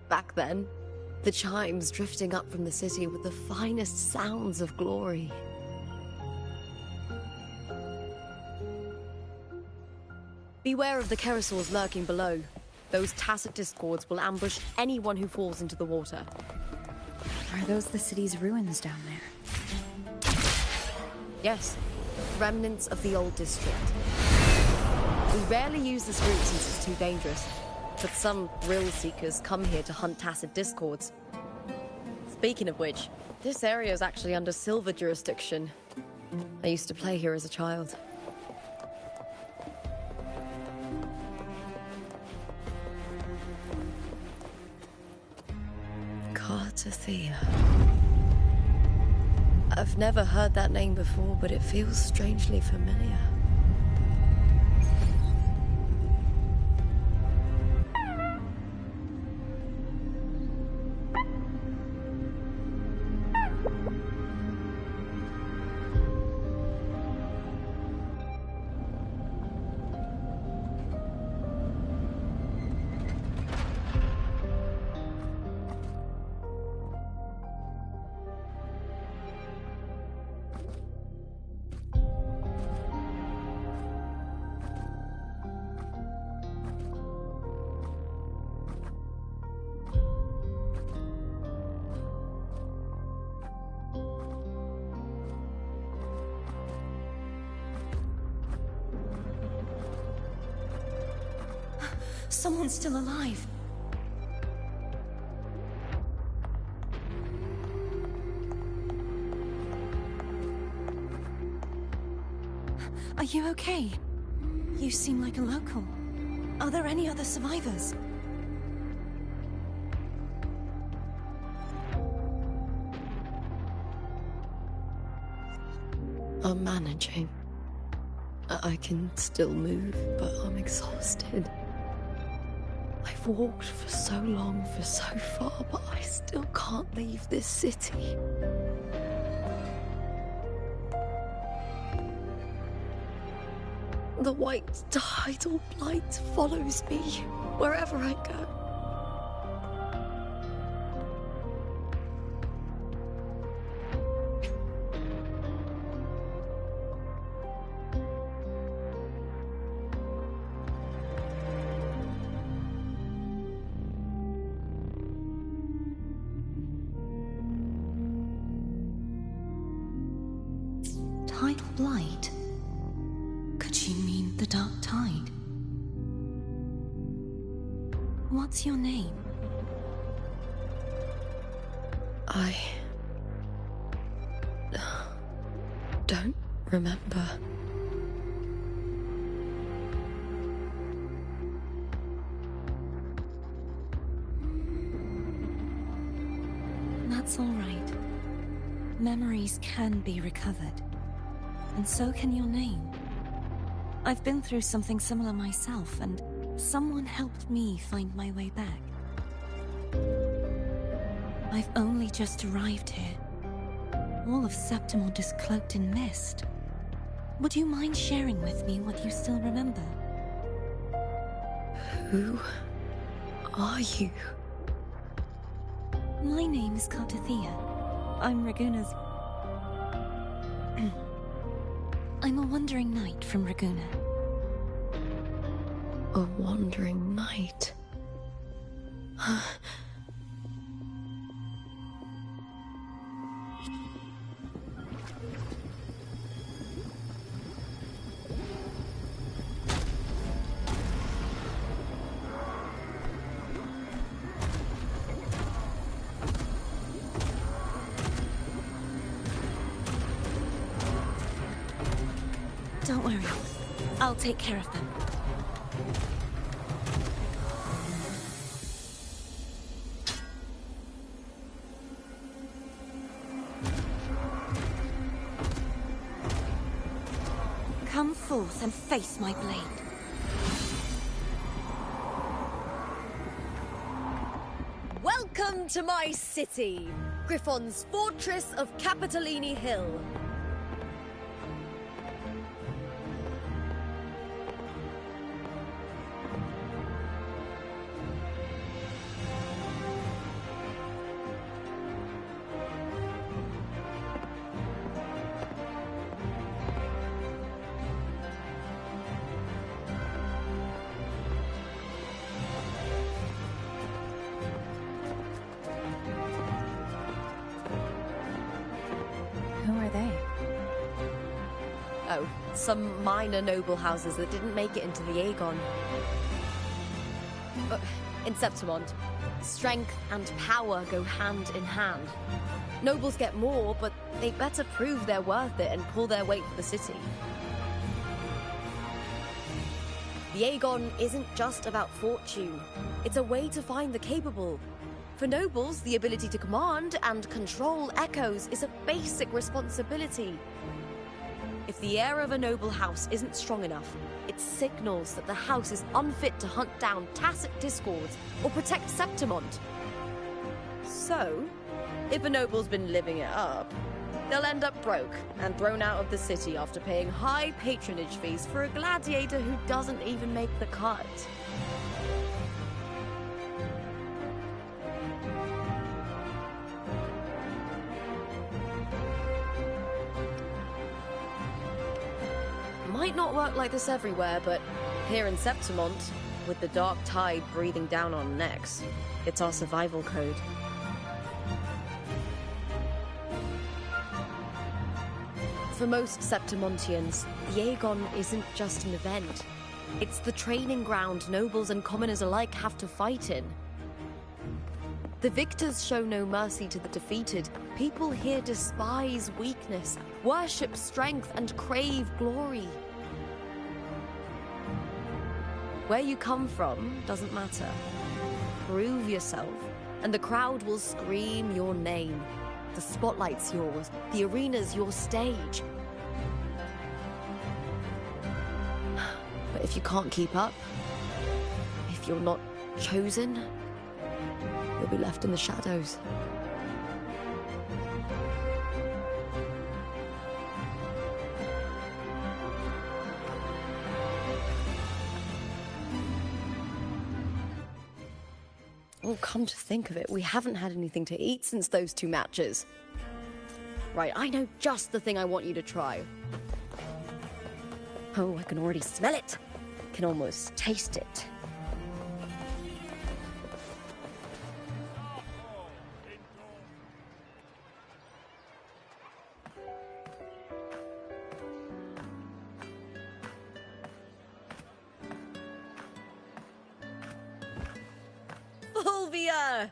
Back then, the chimes drifting up from the city with the finest sounds of glory. Beware of the Kerosaurs lurking below. Those tacit discords will ambush anyone who falls into the water. Are those the city's ruins down there? Yes, remnants of the old district. We rarely use this route since it's too dangerous, but some thrill seekers come here to hunt tacit discords. Speaking of which, this area is actually under Silver jurisdiction. I used to play here as a child. Cardithia's. I've never heard that name before, but it feels strangely familiar. Someone's still alive. Are you okay? You seem like a local. Are there any other survivors? I'm managing. I can still move, but I'm exhausted. I've walked for so long, for so far, but I still can't leave this city. The white tidal blight follows me wherever I go. Tidal blight? Could she mean the dark tide? What's your name? I don't remember. That's all right. Memories can be recovered. And so can your name. I've been through something similar myself, and someone helped me find my way back. I've only just arrived here. All of Septimont is cloaked in mist. Would you mind sharing with me what you still remember? Who are you? My name is Cartathea. I'm Raguna's... I'm a wandering knight from Raguna. A wandering knight. Don't worry. I'll take care of them. Come forth and face my blade. Welcome to my city, Griffon's fortress of Capitolini Hill. Who are they? Oh, some minor noble houses that didn't make it into the Aegon. In Septimont, strength and power go hand in hand. Nobles get more, but they better prove they're worth it and pull their weight for the city. The Aegon isn't just about fortune. It's a way to find the capable. For nobles, the ability to command and control echoes is a basic responsibility. If the heir of a noble house isn't strong enough, it signals that the house is unfit to hunt down tacit discords or protect Septimont. So, if a noble's been living it up, they'll end up broke and thrown out of the city after paying high patronage fees for a gladiator who doesn't even make the cut. Might not work like this everywhere, but here in Septimont, with the dark tide breathing down on necks, it's our survival code. For most Septimontians, the Aegon isn't just an event. It's the training ground nobles and commoners alike have to fight in. The victors show no mercy to the defeated. People here despise weakness, worship strength, and crave glory. Where you come from doesn't matter. Prove yourself, and the crowd will scream your name. The spotlight's yours, the arena's your stage. But if you can't keep up, if you're not chosen, you'll be left in the shadows. Oh, come to think of it, we haven't had anything to eat since those 2 matches. Right, I know just the thing I want you to try. Oh, I can already smell it. Can almost taste it. Fulvia!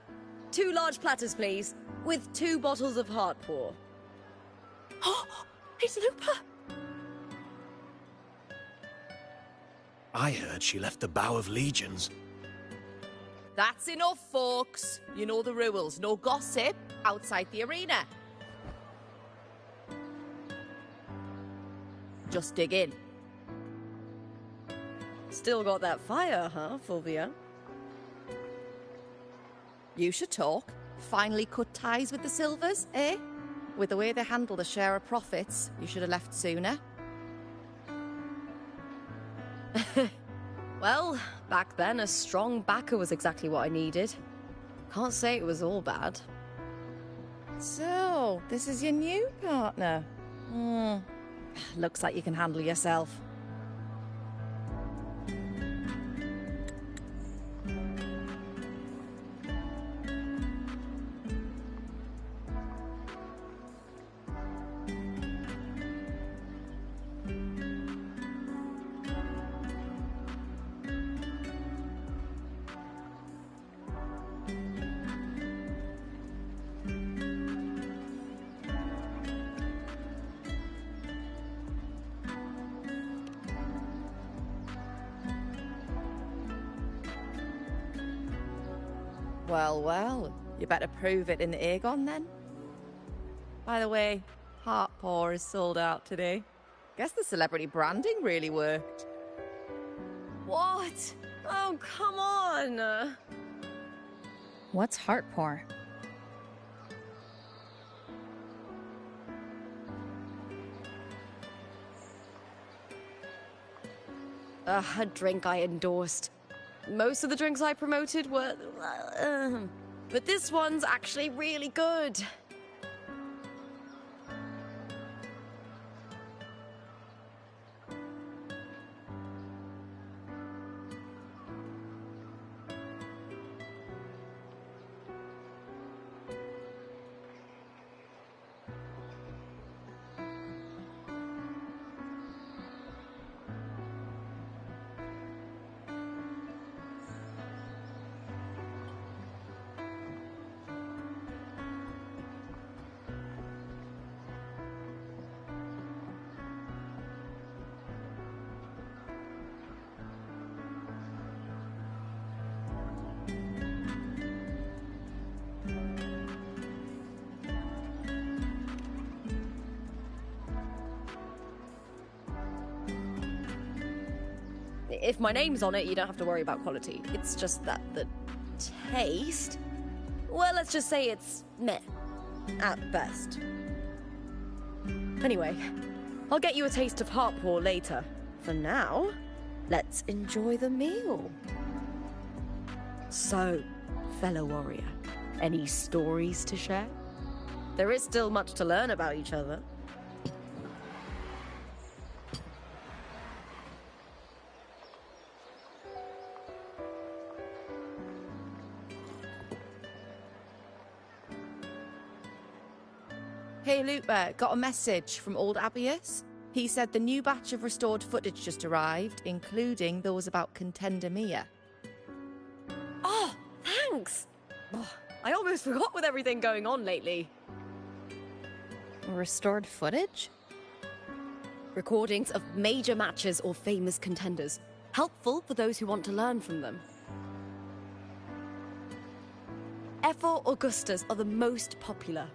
2 large platters, please, with 2 bottles of heart pour. Oh, it's Lupa! I heard she left the Bow of Legions. That's enough, folks. You know the rules. No gossip outside the arena. Just dig in. Still got that fire, huh, Fulvia? You should talk. Finally cut ties with the Silvers, eh? With the way they handle the share of profits, you should have left sooner. Well, back then, a strong backer was exactly what I needed. Can't say it was all bad. So, this is your new partner. Looks like you can handle yourself. Well, well, you better prove it in the Aegon then. By the way, Heart Pour is sold out today. Guess the celebrity branding really worked. What? Oh, come on! What's heart pour? A drink I endorsed. Most of the drinks I promoted were... but this one's actually really good. If my name's on it, you don't have to worry about quality. It's just that the taste... Well, let's just say it's meh. At best. Anyway, I'll get you a taste of Heart Pour later. For now, let's enjoy the meal. So, fellow warrior, any stories to share? There is still much to learn about each other. Hey, Lupa, got a message from old Abius. He said the new batch of restored footage just arrived, including those about Contender Mia. Oh, thanks! Oh, I almost forgot with everything going on lately. Restored footage? Recordings of major matches or famous contenders. Helpful for those who want to learn from them. Ephor Augustas are the most popular.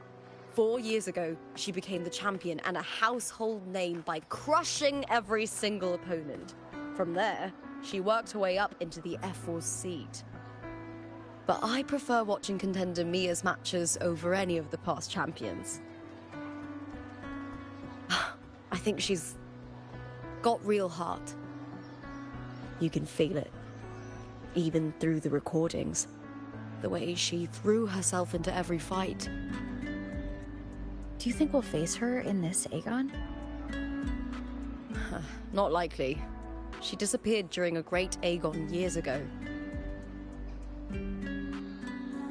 4 years ago, she became the champion and a household name by crushing every single opponent. From there, she worked her way up into the Ephor's seat. But I prefer watching Contender Mia's matches over any of the past champions. I think she's got real heart. You can feel it, even through the recordings. The way she threw herself into every fight. Do you think we'll face her in this Aegon? Not likely. She disappeared during a great Aegon years ago.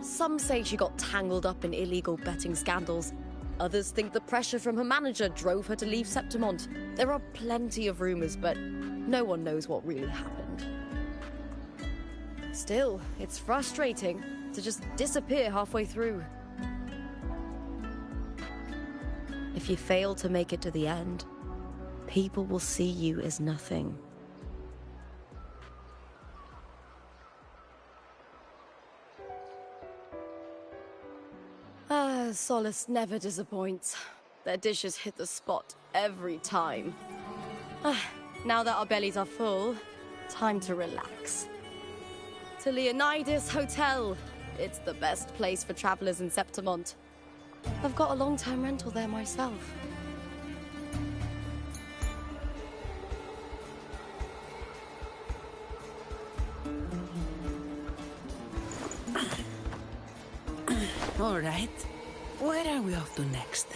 Some say she got tangled up in illegal betting scandals. Others think the pressure from her manager drove her to leave Septimont. There are plenty of rumors, but no one knows what really happened. Still, it's frustrating to just disappear halfway through. If you fail to make it to the end, people will see you as nothing. Solace never disappoints. Their dishes hit the spot every time. Now that our bellies are full, time to relax. To Leonidas Hotel. It's the best place for travelers in Septimont. I've got a long-term rental there myself. All right. Where are we off to next?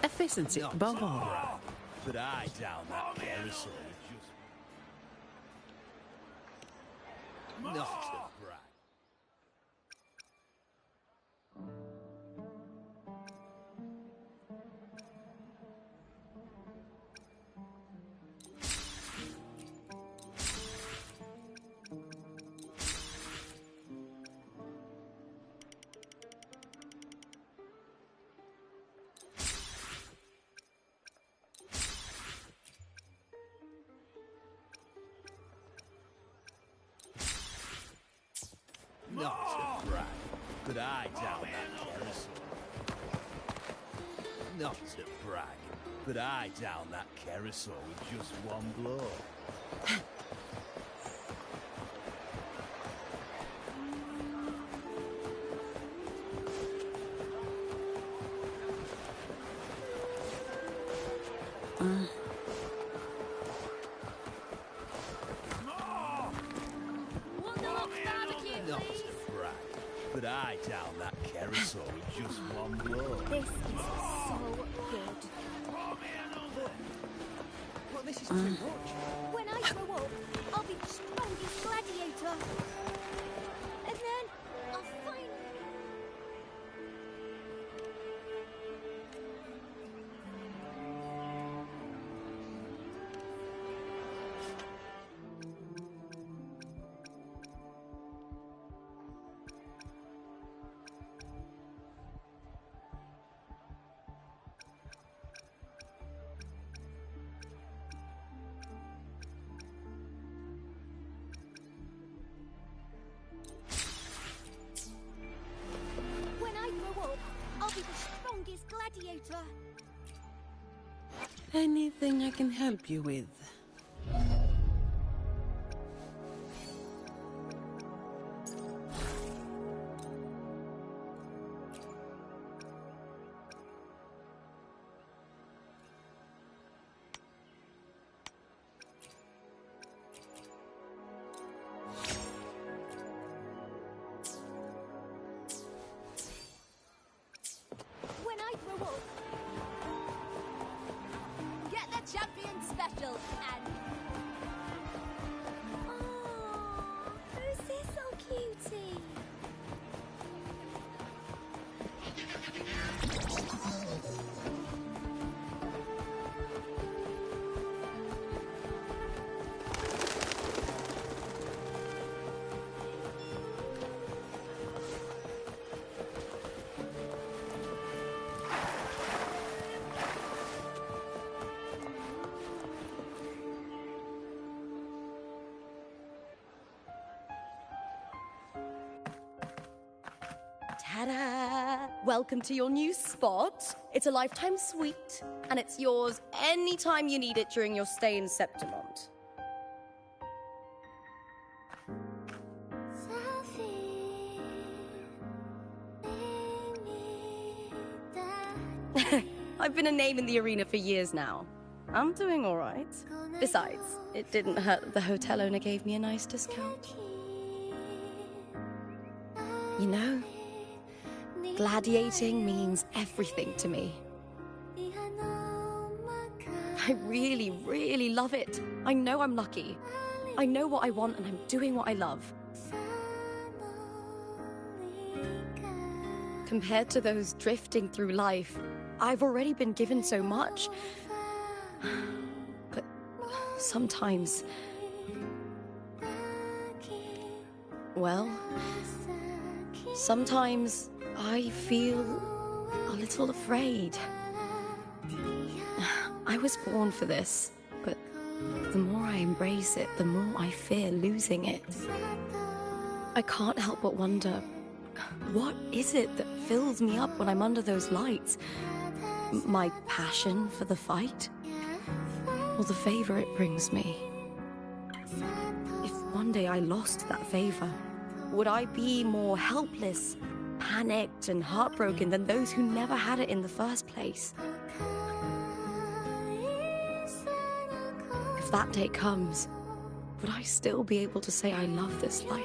Efficiency above all. But I down that carousel just... Not to brag. Not to brag, but I down that carousel. Not to brag, but I down that carousel with just one blow. Not to brag, but I down that carousel with just one blow. This is so good. Well, this is too much. When I grow up, I'll be the strongest gladiator. And then I'll finally... When I grow up, I'll be the strongest gladiator. Anything I can help you with? When I grow up, get the champion special and... Oh, who's this so cutie? Ta-da! Welcome to your new spot. It's a lifetime suite, and it's yours anytime you need it during your stay in Septimont. Safi. I've been a name in the arena for years now. I'm doing all right. Besides, it didn't hurt that the hotel owner gave me a nice discount. You know, gladiating means everything to me. I really, really love it. I know I'm lucky. I know what I want and I'm doing what I love. Compared to those drifting through life, I've already been given so much. But sometimes... well, sometimes I feel a little afraid. I was born for this, but the more I embrace it, the more I fear losing it. I can't help but wonder, what is it that fills me up when I'm under those lights? My passion for the fight? Or the favor it brings me? If one day I lost that favor, would I be more helpless, panicked, and heartbroken than those who never had it in the first place? If that day comes, would I still be able to say I love this life?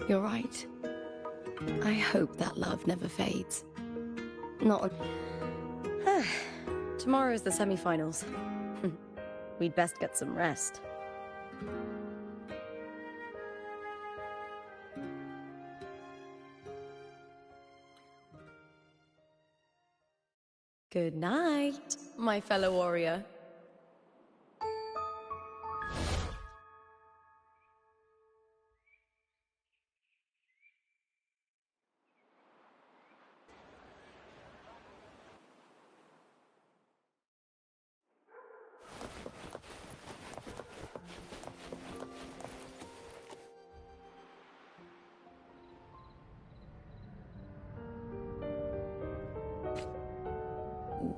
You're right. I hope that love never fades. Not... Tomorrow is the semi-finals. We'd best get some rest. Good night, my fellow warrior.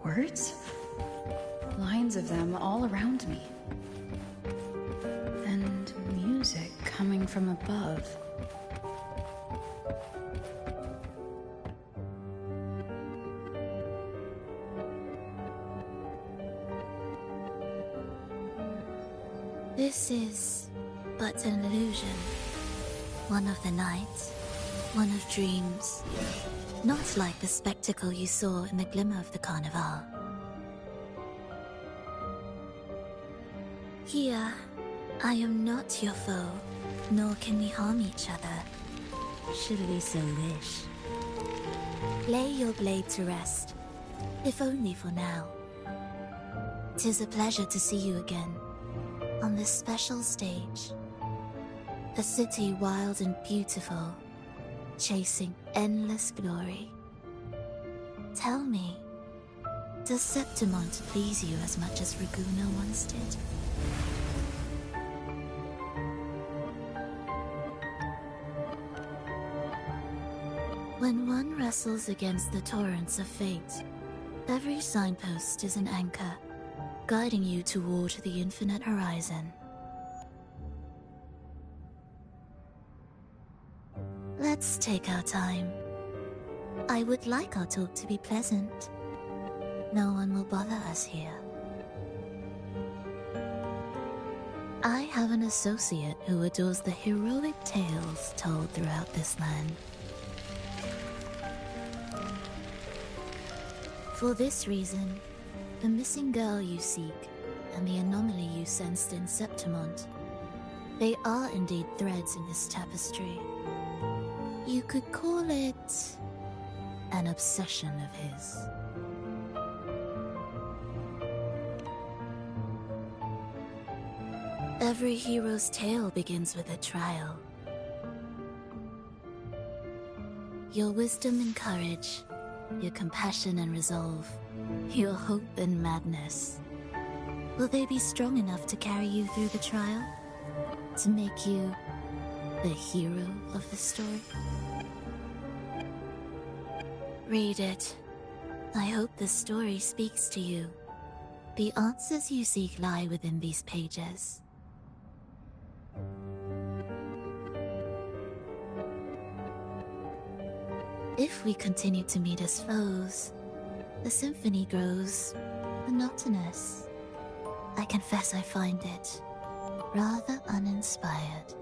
Words? Lines of them all around me. And music coming from above. This is but an illusion. One of the nights, one of dreams. Not like the spectacle you saw in the glimmer of the Carnival. Here, I am not your foe, nor can we harm each other, should we so wish. Lay your blade to rest, if only for now. 'Tis a pleasure to see you again, on this special stage. A city wild and beautiful, chasing endless glory. Tell me, does Septimont please you as much as Ragusa once did? When one wrestles against the torrents of fate, every signpost is an anchor, guiding you toward the infinite horizon. Let's take our time. I would like our talk to be pleasant. No one will bother us here. I have an associate who adores the heroic tales told throughout this land. For this reason, the missing girl you seek and the anomaly you sensed in Septimont, they are indeed threads in this tapestry. You could call it an obsession of his. Every hero's tale begins with a trial. Your wisdom and courage, your compassion and resolve, your hope and madness. Will they be strong enough to carry you through the trial? To make you the hero of the story? Read it. I hope the story speaks to you. The answers you seek lie within these pages. If we continue to meet as foes, the symphony grows monotonous. I confess I find it rather uninspired.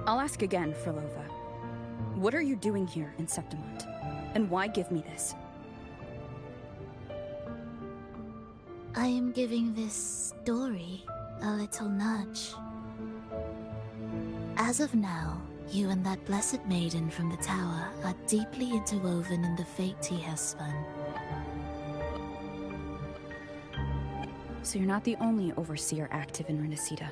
I'll ask again, Frolova. What are you doing here in Septimont? And why give me this? I am giving this story a little nudge. As of now, you and that blessed maiden from the tower are deeply interwoven in the fate he has spun. So you're not the only overseer active in Rinascita.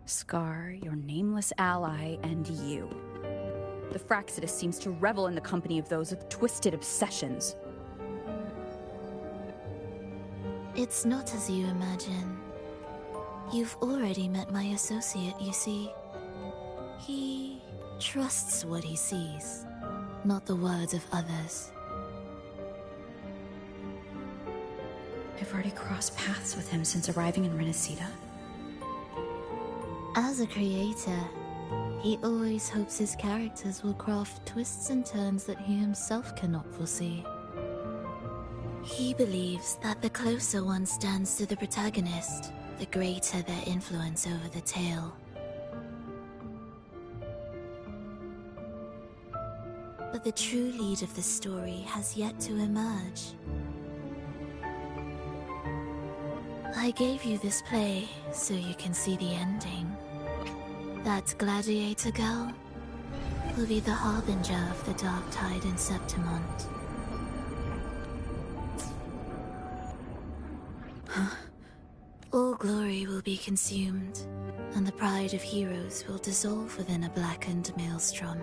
Scar, your nameless ally, and you. The Fraxidus seems to revel in the company of those with twisted obsessions. It's not as you imagine. You've already met my associate, you see. He trusts what he sees, not the words of others. I've already crossed paths with him since arriving in Rinascita. As a creator, he always hopes his characters will craft twists and turns that he himself cannot foresee. He believes that the closer one stands to the protagonist, the greater their influence over the tale. But the true lead of the story has yet to emerge. I gave you this play so you can see the ending. That gladiator girl will be the harbinger of the dark tide in Septimont. All glory will be consumed, and the pride of heroes will dissolve within a blackened maelstrom.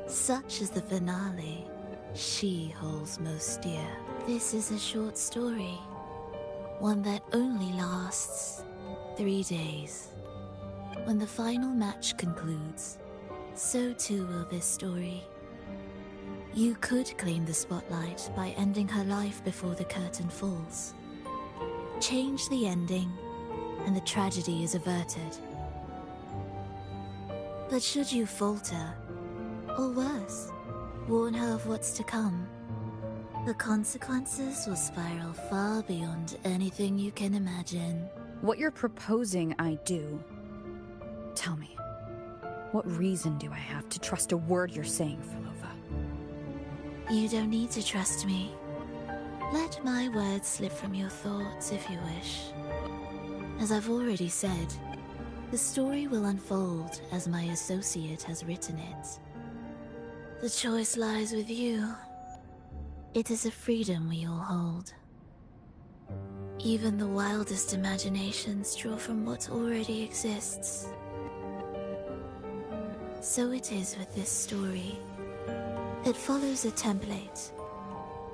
Such is the finale she holds most dear. This is a short story, one that only lasts 3 days. When the final match concludes, so too will this story. You could claim the spotlight by ending her life before the curtain falls. Change the ending, and the tragedy is averted. But should you falter, or worse, warn her of what's to come, the consequences will spiral far beyond anything you can imagine. What you're proposing I do. Tell me, what reason do I have to trust a word you're saying, Frolova? You don't need to trust me. Let my words slip from your thoughts if you wish. As I've already said, the story will unfold as my associate has written it. The choice lies with you. It is a freedom we all hold. Even the wildest imaginations draw from what already exists. So it is with this story. It follows a template,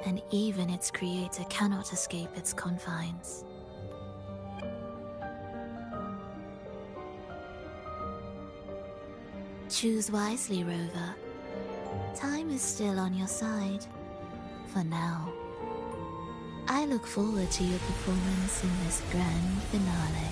and even its creator cannot escape its confines. Choose wisely, Rover. Time is still on your side. For now. I look forward to your performance in this grand finale.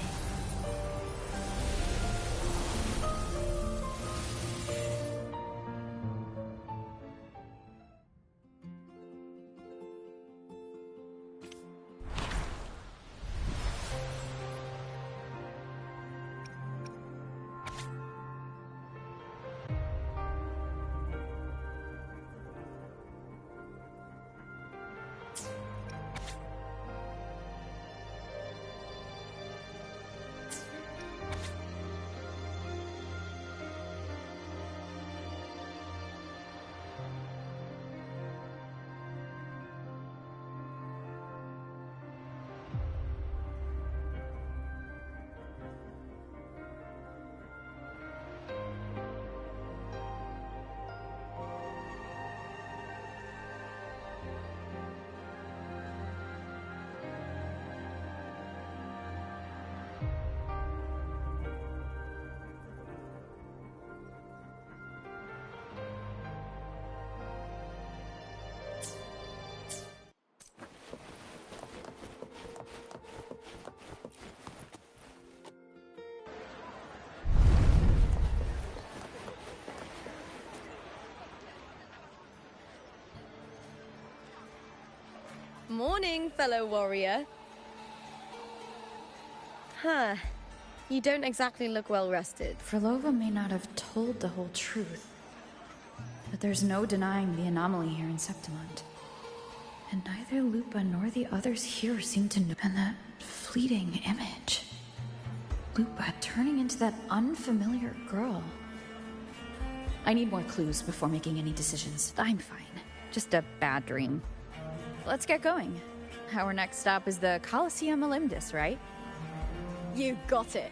Morning, fellow warrior. Huh. You don't exactly look well rested. Frolova may not have told the whole truth, but there's no denying the anomaly here in Septimont. And neither Lupa nor the others here seem to know. And that fleeting image. Lupa turning into that unfamiliar girl. I need more clues before making any decisions. I'm fine. Just a bad dream. Let's get going. Our next stop is the Colosseum Olympus, right? You got it.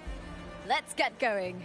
Let's get going.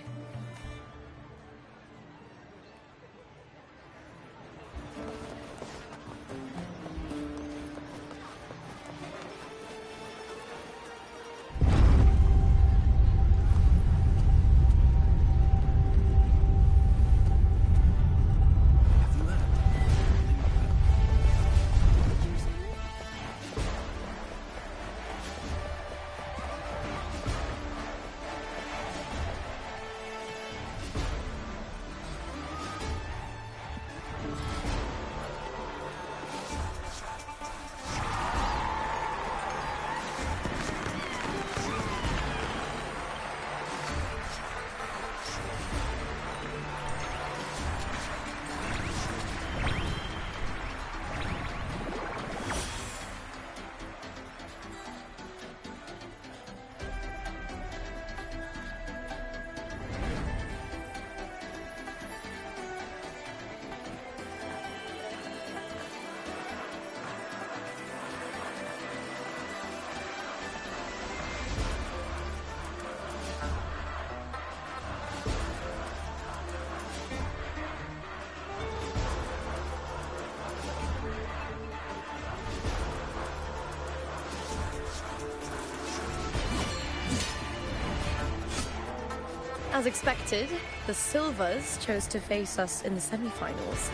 As expected, the Silvers chose to face us in the semi-finals.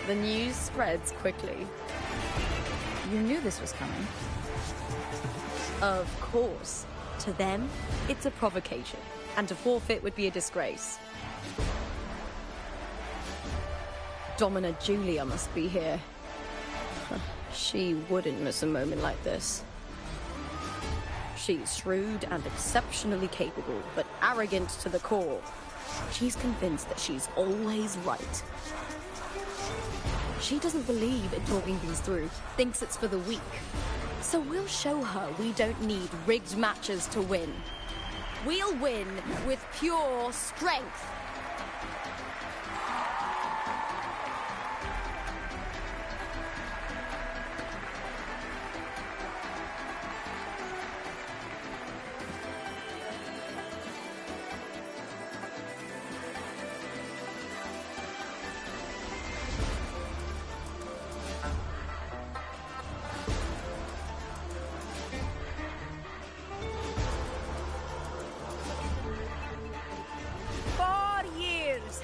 The news spreads quickly. You knew this was coming. Of course. To them, it's a provocation, and to forfeit would be a disgrace. Domina Julia must be here. She wouldn't miss a moment like this. She's shrewd and exceptionally capable, but arrogant to the core. She's convinced that she's always right. She doesn't believe in talking things through, thinks it's for the weak. So we'll show her we don't need rigged matches to win. We'll win with pure strength.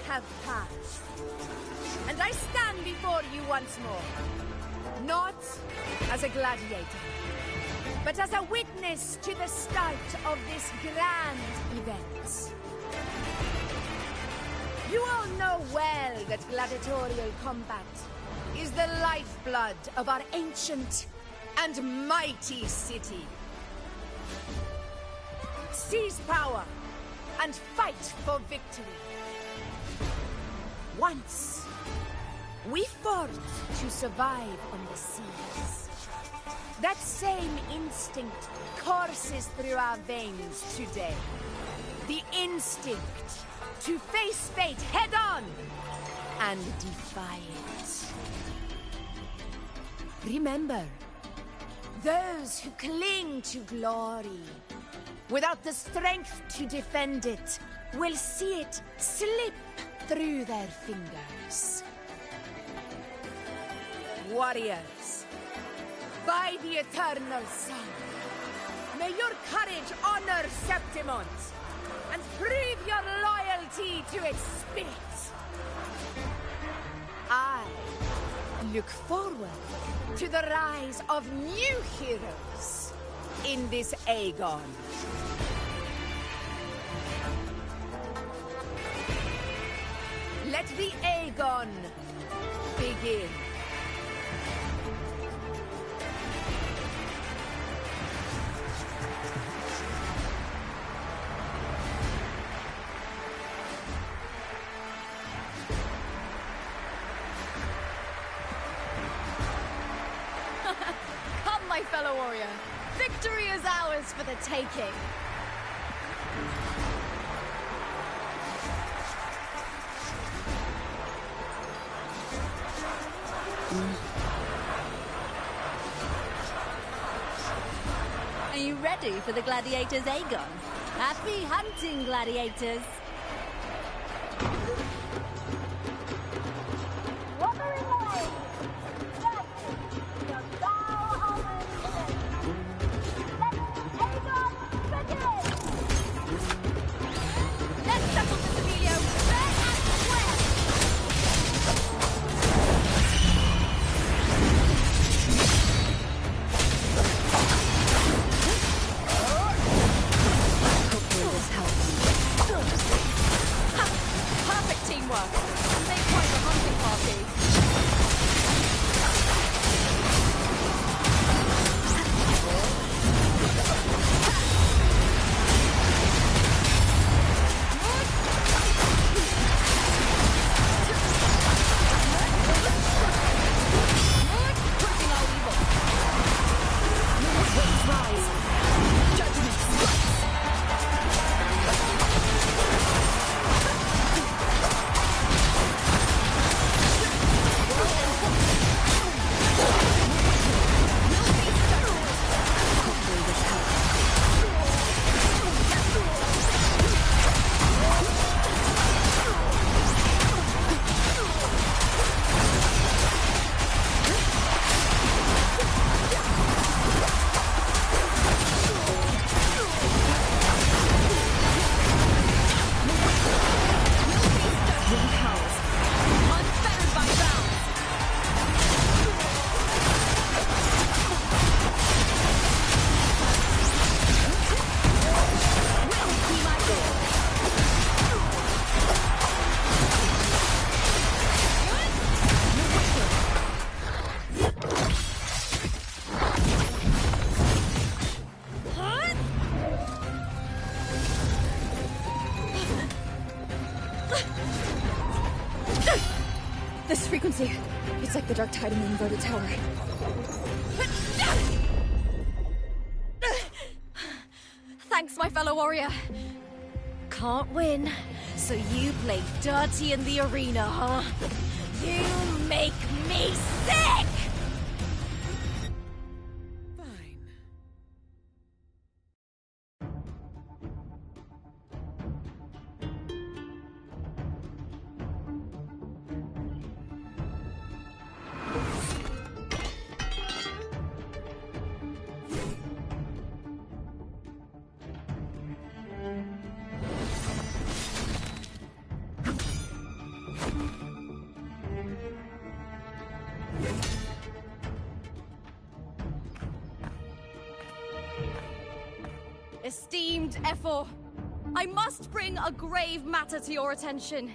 Have passed, and I stand before you once more, not as a gladiator, but as a witness to the start of this grand event. You all know well that gladiatorial combat is the lifeblood of our ancient and mighty city. Seize power and fight for victory. Once, we fought to survive on the seas. That same instinct courses through our veins today. The instinct to face fate head-on and defy it. Remember, those who cling to glory without the strength to defend it will see it slip through their fingers. Warriors, by the eternal sun, may your courage honor Septimont and prove your loyalty to its spirit. I look forward to the rise of new heroes in this Aegon. Let the Aegon begin. fellow warrior. Victory is ours for the taking. Are you ready for the gladiators, Aegon? Happy hunting, gladiators! This frequency, it's like the dark tide in the inverted tower. Thanks, my fellow warrior. Can't win, so you play dirty in the arena, huh? You make me sick! Esteemed Ephor, I must bring a grave matter to your attention.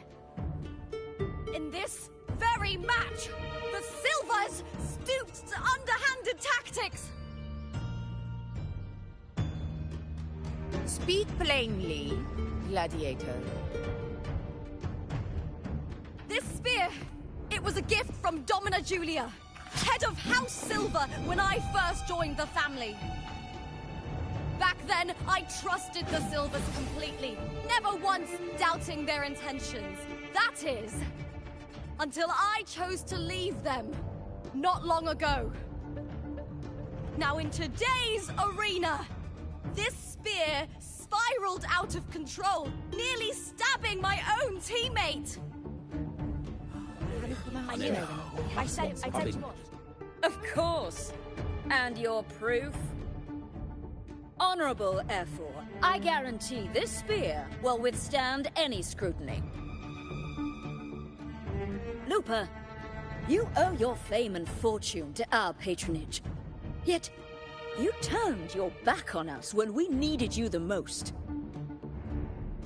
In this very match, the Silvers stooped to underhanded tactics. Speak plainly, gladiator. This spear, it was a gift from Domina Julia, head of House Silver when I first joined the family. Back then, I trusted the Silvers completely, never once doubting their intentions. That is, until I chose to leave them, not long ago. Now in today's arena, this spear spiraled out of control, nearly stabbing my own teammate. I said you would. Of course. And your proof? Honorable Ephor, I guarantee this spear will withstand any scrutiny. Lupa, you owe your fame and fortune to our patronage. Yet, you turned your back on us when we needed you the most.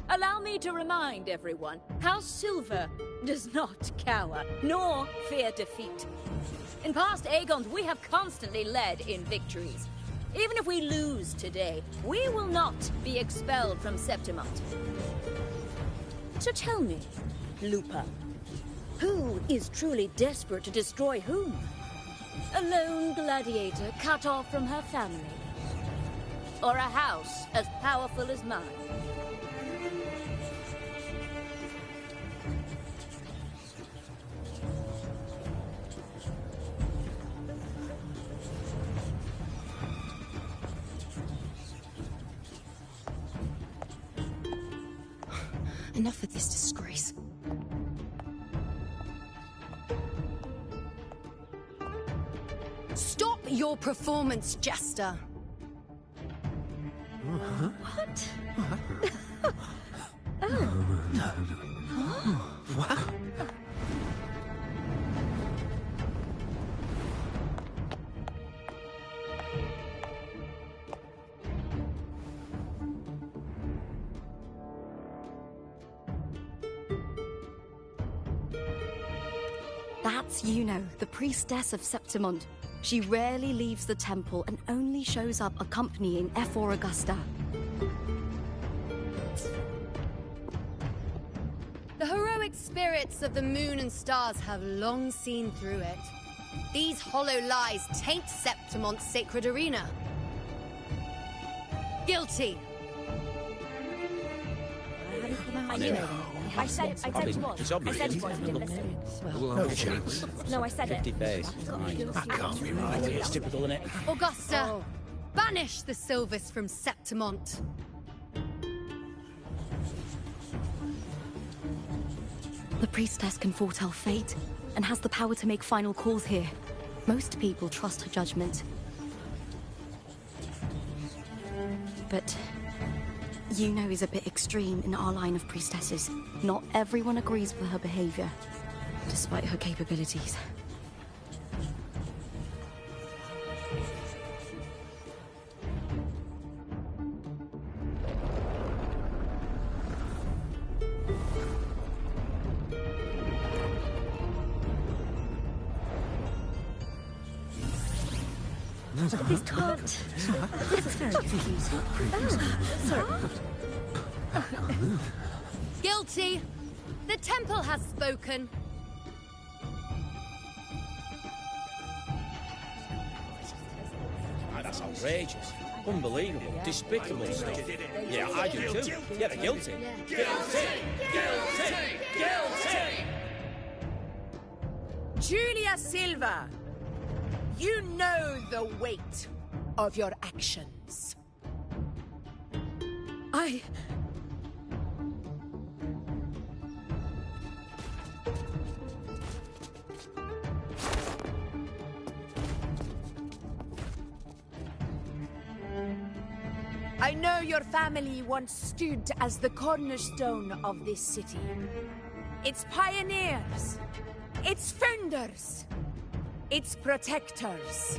Allow me to remind everyone, House Silver does not cower, nor fear defeat. In past Aegons, we have constantly led in victories. Even if we lose today, we will not be expelled from Septimont. So tell me, Lupa, who is truly desperate to destroy whom? A lone gladiator cut off from her family. Or a house as powerful as mine. Enough of this disgrace. Stop your performance, Jester! What? What? That's Yuno, the priestess of Septimont. She rarely leaves the temple and only shows up accompanying F4 Augusta. The heroic spirits of the moon and stars have long seen through it. These hollow lies taint Septimont's sacred arena. Guilty. I said it was. It's obvious. I said it was. You didn't listen. No chance. No, I said it. 50 base. That can't be right. It's typical, isn't it? Augusta, banish the Silvers from Septimont. The priestess can foretell fate and has the power to make final calls here. Most people trust her judgment. But Yuno is a bit extreme in our line of priestesses. Not everyone agrees with her behavior, despite her capabilities. This can't. This is very confusing. Sorry. Guilty. The temple has spoken. That's outrageous. Unbelievable. Despicable stuff. Yeah, I do too. Yeah, they're guilty. Guilty! Guilty! Guilty! Julia Silva, you know the weight of your actions. I know your family once stood as the cornerstone of this city. Its pioneers, its founders, its protectors.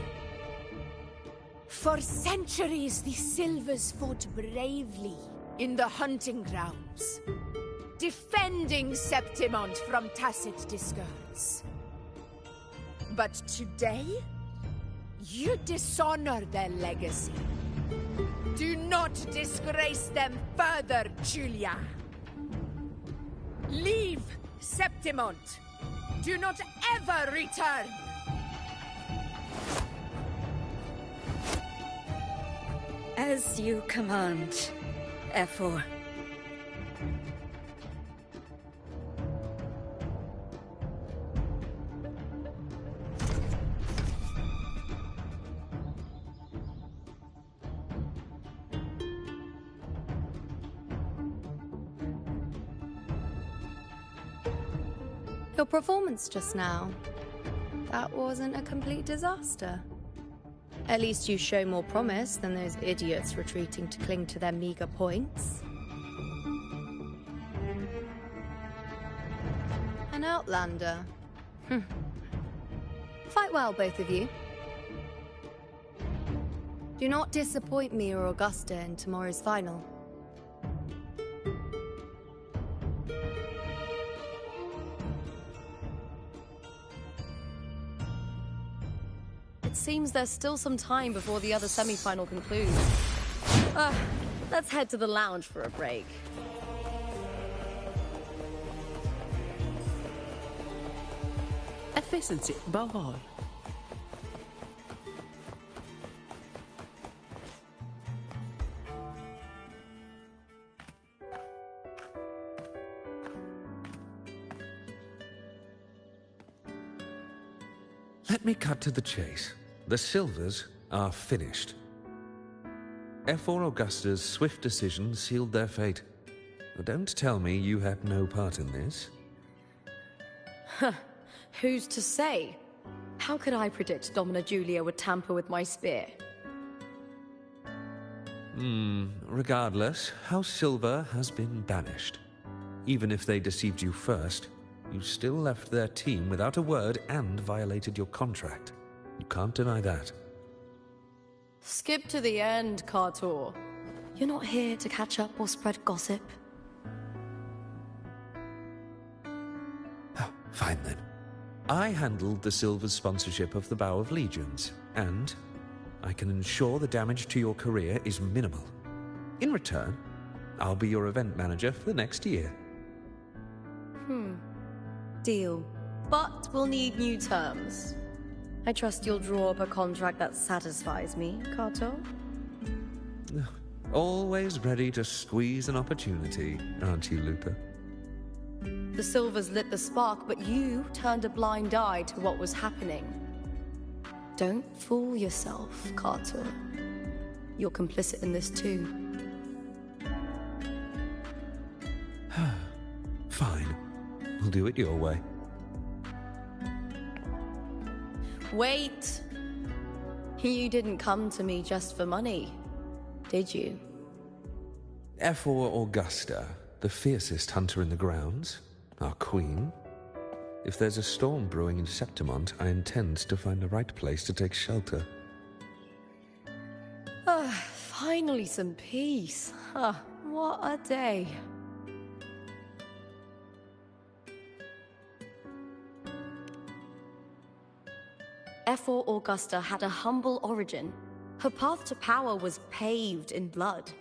For centuries, the Silvers fought bravely in the hunting grounds, defending Septimont from tacit discards. But today, you dishonor their legacy. Do not disgrace them further, Julia. Leave Septimont. Do not ever return. As you command, F4. Your performance just now. That wasn't a complete disaster. At least you show more promise than those idiots retreating to cling to their meager points. An outlander. Fight well, both of you. Do not disappoint me or Augusta in tomorrow's final. It seems there's still some time before the other semi-final concludes. Let's head to the lounge for a break. Efficiency, boy. Let me cut to the chase. The Silvers are finished. F4 Augusta's swift decision sealed their fate. But don't tell me you had no part in this. Huh. Who's to say? How could I predict Domina Julia would tamper with my spear? Regardless, House Silver has been banished. Even if they deceived you first, you still left their team without a word and violated your contract. You can't deny that. Skip to the end, Kartor. You're not here to catch up or spread gossip. Fine then. I handled the Silver's sponsorship of the Bow of Legions, and I can ensure the damage to your career is minimal. In return, I'll be your event manager for the next year. Deal. But we'll need new terms. I trust you'll draw up a contract that satisfies me, Kato? Always ready to squeeze an opportunity, aren't you, Lupa? The Silvers lit the spark, but you turned a blind eye to what was happening. Don't fool yourself, Kato. You're complicit in this too. Fine. We'll do it your way. Wait! You didn't come to me just for money, did you? F4 Augusta, the fiercest hunter in the grounds, our queen. If there's a storm brewing in Septimont, I intend to find the right place to take shelter. Finally some peace. What a day. F4 Augusta had a humble origin. Her path to power was paved in blood.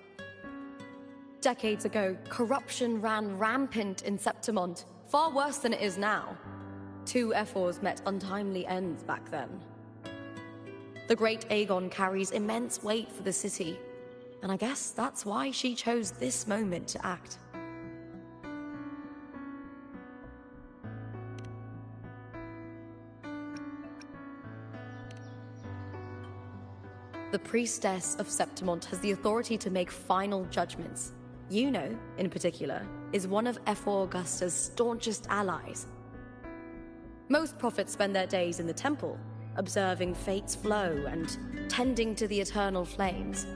Decades ago, corruption ran rampant in Septimont, far worse than it is now. 2 F4s met untimely ends back then. The great Aegon carries immense weight for the city, and I guess that's why she chose this moment to act. The Priestess of Septimont has the authority to make final judgments. Yuno, in particular, is one of F4 Augusta's staunchest allies. Most prophets spend their days in the temple, observing fate's flow and tending to the eternal flames.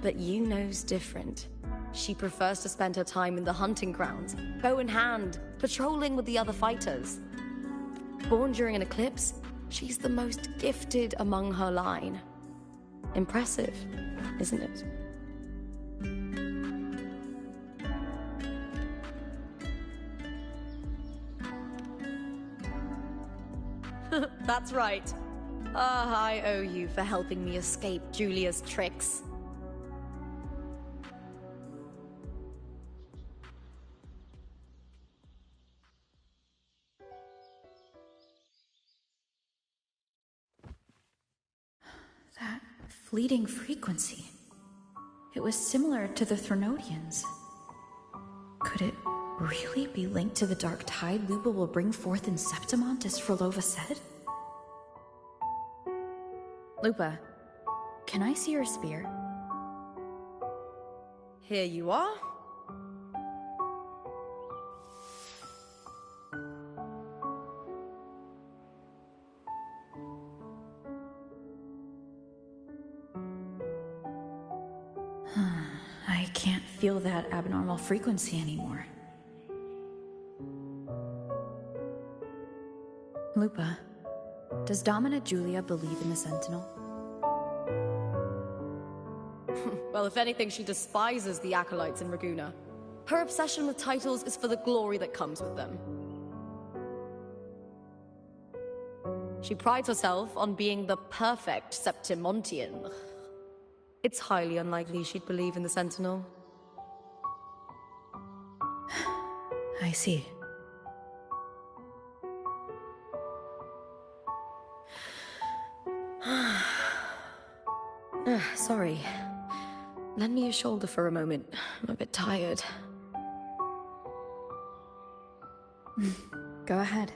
But Yuno's different. She prefers to spend her time in the hunting grounds, bow in hand, patrolling with the other fighters. Born during an eclipse, she's the most gifted among her line. Impressive, isn't it? That's right. I owe you for helping me escape Julia's tricks. That fleeting frequency. It was similar to the Threnodians. Could it really be linked to the dark tide Lupa will bring forth in Septimont, as Frolova said? Lupa, can I see your spear? Here you are. I can't feel that abnormal frequency anymore. Lupa, does Domina Julia believe in the Sentinel? Well, if anything, she despises the acolytes in Raguna. Her obsession with titles is for the glory that comes with them. She prides herself on being the perfect Septimontian. It's highly unlikely she'd believe in the Sentinel. I see. Sorry. Lend me your shoulder for a moment. I'm a bit tired. Go ahead.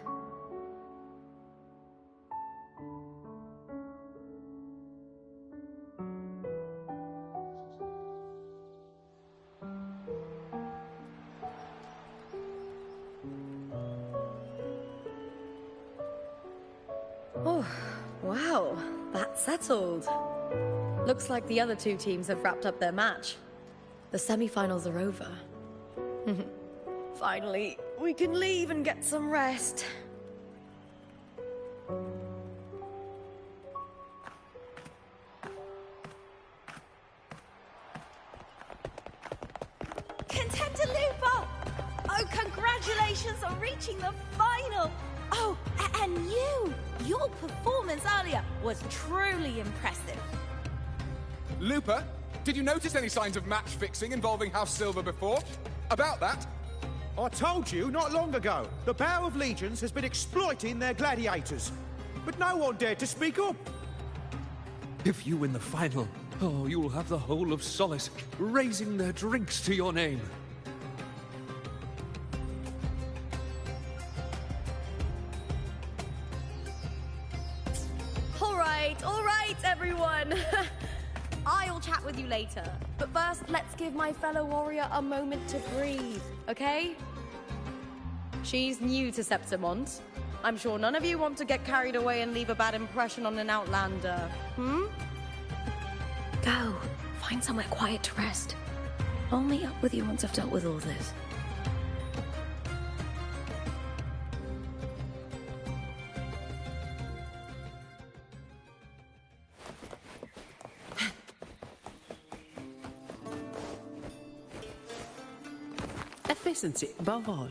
Oh, wow. That's settled. Looks like the other two teams have wrapped up their match. The semi-finals are over. Finally, we can leave and get some rest. Contender Lupa! Oh, congratulations on reaching the final! Oh, and your performance earlier was truly impressive. Lupa, did you notice any signs of match fixing involving House Silver before? About that? I told you not long ago, the Power of Legions has been exploiting their gladiators. But no one dared to speak up. If you win the final, oh, you'll have the whole of Solace raising their drinks to your name. All right, everyone. I'll chat with you later. But first, let's give my fellow warrior a moment to breathe, okay? She's new to Septimont. I'm sure none of you want to get carried away and leave a bad impression on an outlander, Go. Find somewhere quiet to rest. I'll meet up with you once I've dealt with all this. Efficiency above all.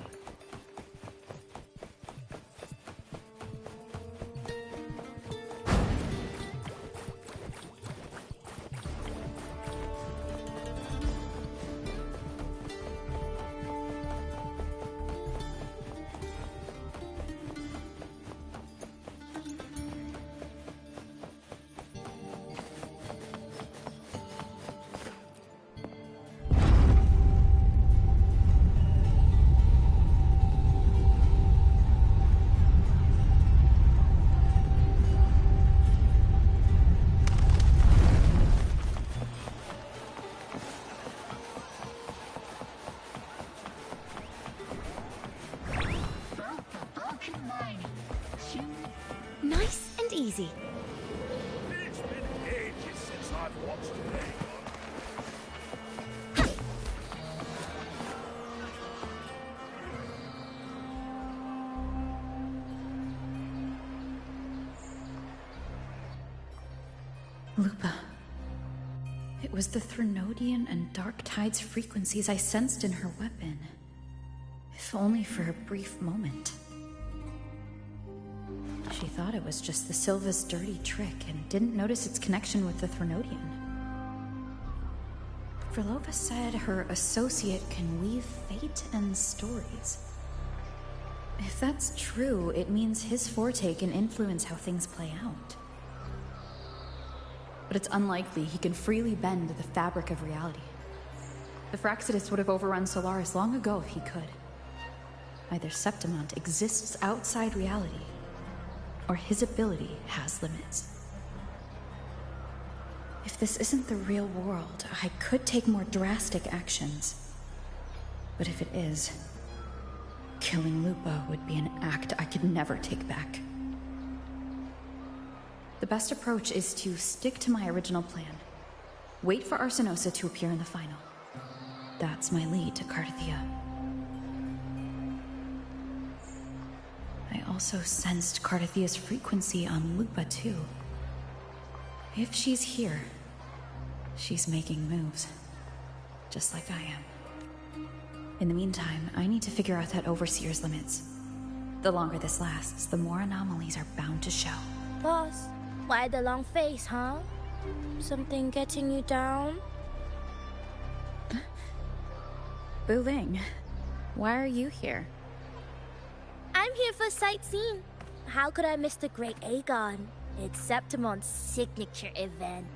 Nice and easy. It's been ages since I've watched an egg. Lupa. It was the Threnodian and Dark Tide's frequencies I sensed in her weapon. If only for a brief moment. She thought it was just the Silva's dirty trick and didn't notice its connection with the Threnodian. Verlova said her associate can weave fate and stories. If that's true, it means his forte can influence how things play out. But it's unlikely he can freely bend the fabric of reality. The Fraxidus would have overrun Solaris long ago if he could. Either Septimont exists outside reality, or his ability has limits. If this isn't the real world, I could take more drastic actions. But if it is, killing Lupa would be an act I could never take back. The best approach is to stick to my original plan. Wait for Arsinosa to appear in the final. That's my lead to Cardathia. I also sensed Cardathia's frequency on Lupa, too. If she's here, she's making moves. Just like I am. In the meantime, I need to figure out that Overseer's limits. The longer this lasts, the more anomalies are bound to show. Boss, why the long face, huh? Something getting you down? Buling, why are you here? I'm here for sightseeing. How could I miss the Great Aegon? It's Septimont's signature event.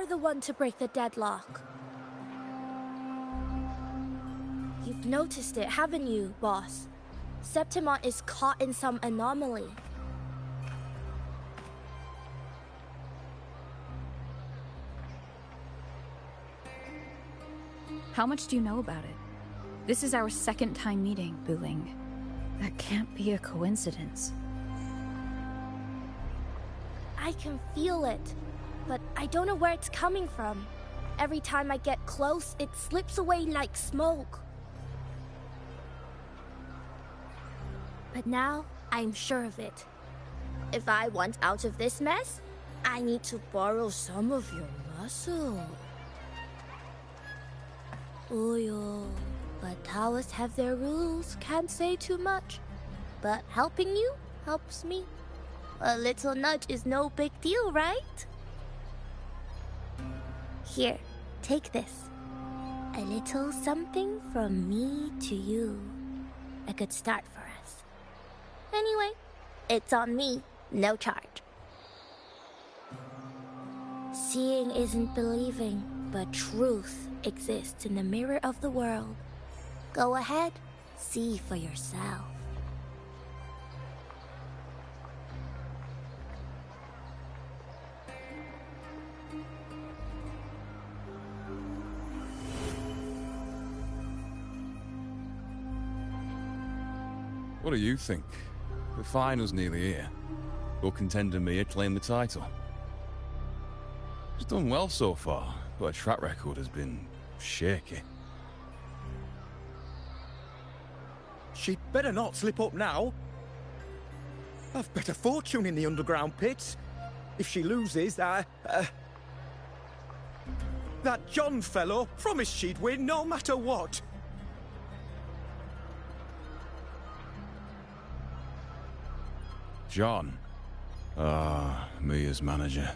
are the one to break the deadlock. You've noticed it, haven't you, boss? Septimont is caught in some anomaly. How much do you know about it? This is our second time meeting, Buling. That can't be a coincidence. I can feel it, but I don't know where it's coming from. Every time I get close, it slips away like smoke. But now, I'm sure of it. If I want out of this mess, I need to borrow some of your muscle. Oyo, but Taoists have their rules, can't say too much. But helping you helps me. A little nudge is no big deal, right? Here, take this. A little something from me to you. A good start for us. Anyway, it's on me, no charge. Seeing isn't believing, but truth exists in the mirror of the world. Go ahead, see for yourself. What do you think? The final's nearly here. Will contender Mia claim the title? She's done well so far, but her track record has been shaky. She'd better not slip up now. I've better fortune in the underground pits. If she loses, that John fellow promised she'd win no matter what. John. Mia's manager.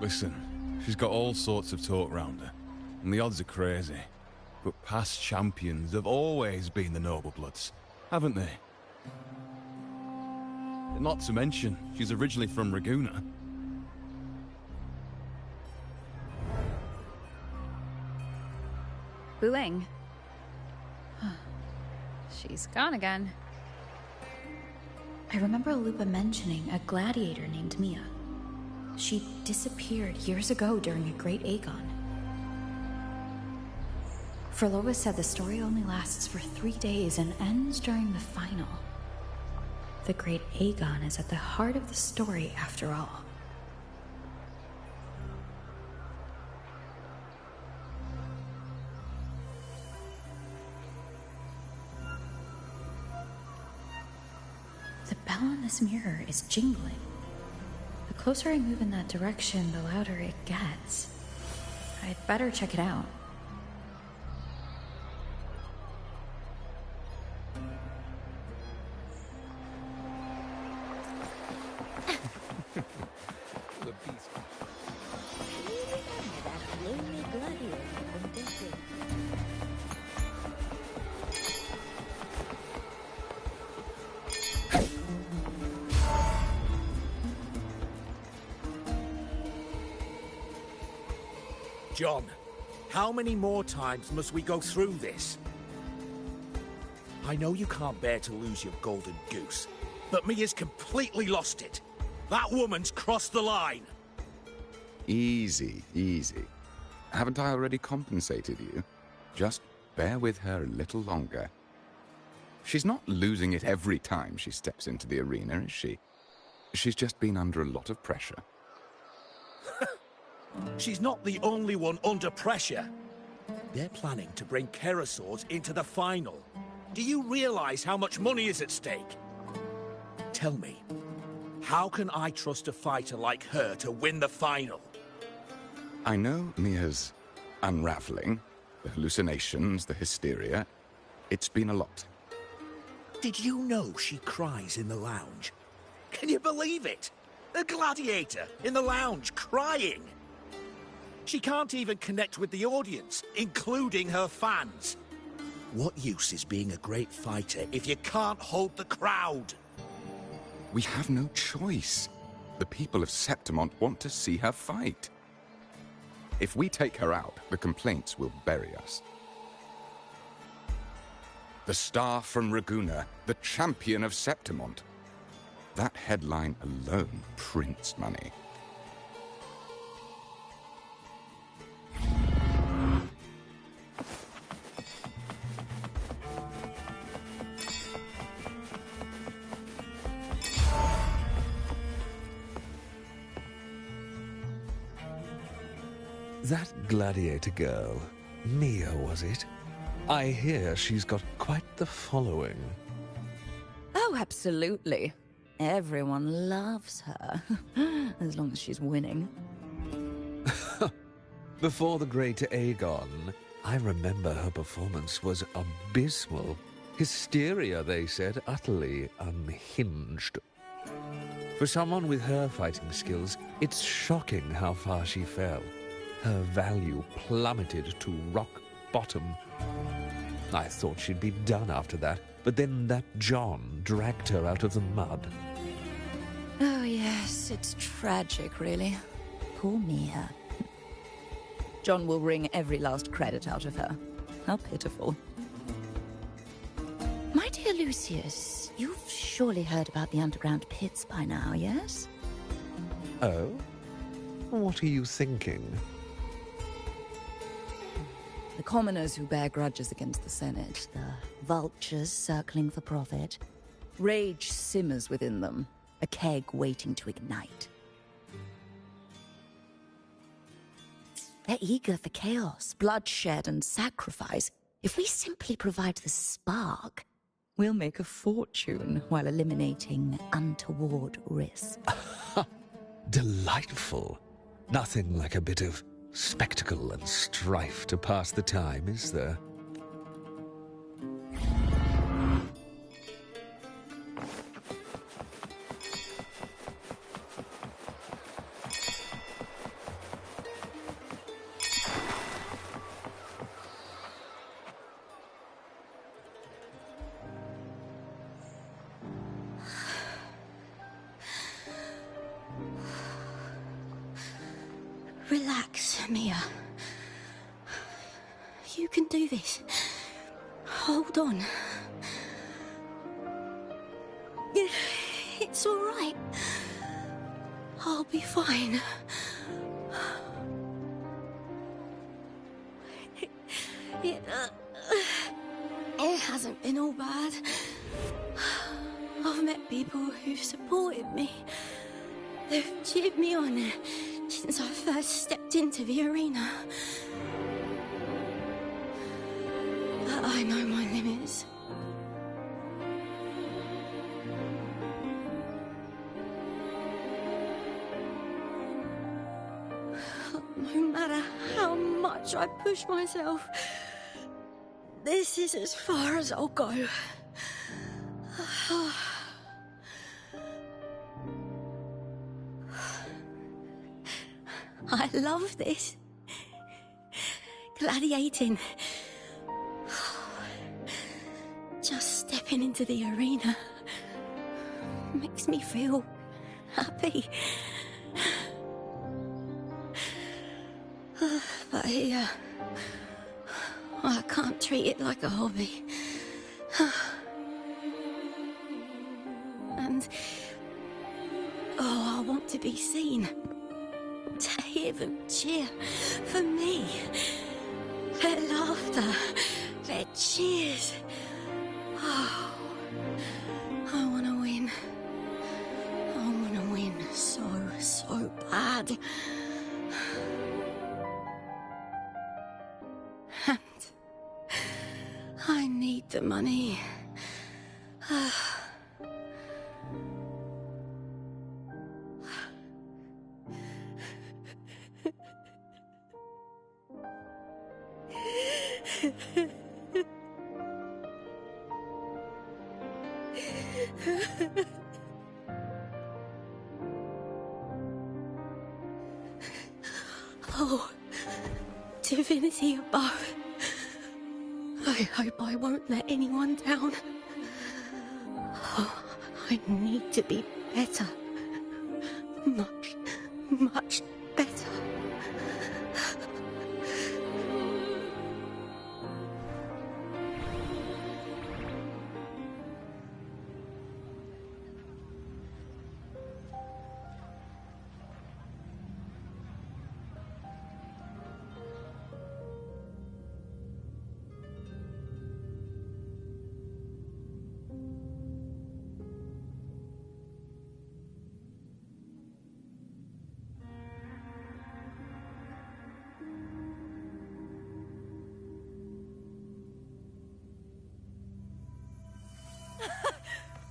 Listen, she's got all sorts of talk round her, and the odds are crazy. But past champions have always been the noble bloods, haven't they? Not to mention, she's originally from Raguna. Buling. She's gone again. I remember Lupa mentioning a gladiator named Mia. She disappeared years ago during a Great Aegon. Frolova said the story only lasts for 3 days and ends during the final. The Great Aegon is at the heart of the story after all. The bell on this mirror is jingling. The closer I move in that direction, the louder it gets. I'd better check it out. John, how many more times must we go through this? I know you can't bear to lose your golden goose, but Mia's completely lost it. That woman's crossed the line. Easy, easy. Haven't I already compensated you? Just bear with her a little longer. She's not losing it every time she steps into the arena, is she? She's just been under a lot of pressure. She's not the only one under pressure. They're planning to bring Kerasaurs into the final. Do you realize how much money is at stake? Tell me, how can I trust a fighter like her to win the final? I know Mia's unraveling, the hallucinations, the hysteria. It's been a lot. Did you know she cries in the lounge? Can you believe it? A gladiator in the lounge crying. She can't even connect with the audience, including her fans. What use is being a great fighter if you can't hold the crowd? We have no choice. The people of Septimont want to see her fight. If we take her out, the complaints will bury us. The star from Raguna, the champion of Septimont. That headline alone prints money. That gladiator girl, Mia, was it? I hear she's got quite the following. Oh, absolutely. Everyone loves her, as long as she's winning. Before the great Aegon, I remember her performance was abysmal. Hysteria, they said, utterly unhinged. For someone with her fighting skills, it's shocking how far she fell. Her value plummeted to rock bottom. I thought she'd be done after that, but then that John dragged her out of the mud. Oh, yes, it's tragic, really. Poor Mia. John will wring every last credit out of her. How pitiful. My dear Lucius, you've surely heard about the underground pits by now, yes? Oh? What are you thinking? The commoners who bear grudges against the Senate, the vultures circling for profit. Rage simmers within them, a keg waiting to ignite. They're eager for chaos, bloodshed, and sacrifice. If we simply provide the spark, we'll make a fortune while eliminating untoward risk. Delightful. Nothing like a bit of spectacle and strife to pass the time, is there? Relax, Mia. You can do this. Hold on. It's all right. I'll be fine. It hasn't been all bad. I've met people who've supported me. They've cheered me on since I first stepped into the arena. But I know my limits. No matter how much I push myself, this is as far as I'll go. I love this. Gladiating. Just stepping into the arena makes me feel happy. But here, I can't treat it like a hobby. And, I want to be seen. To hear them cheer for me. Their laughter, their cheers. Oh, I want to win. I want to win so bad. And I need the money. Oh, Divinity above. I hope I won't let anyone down. Oh, I need to be better. much, much better.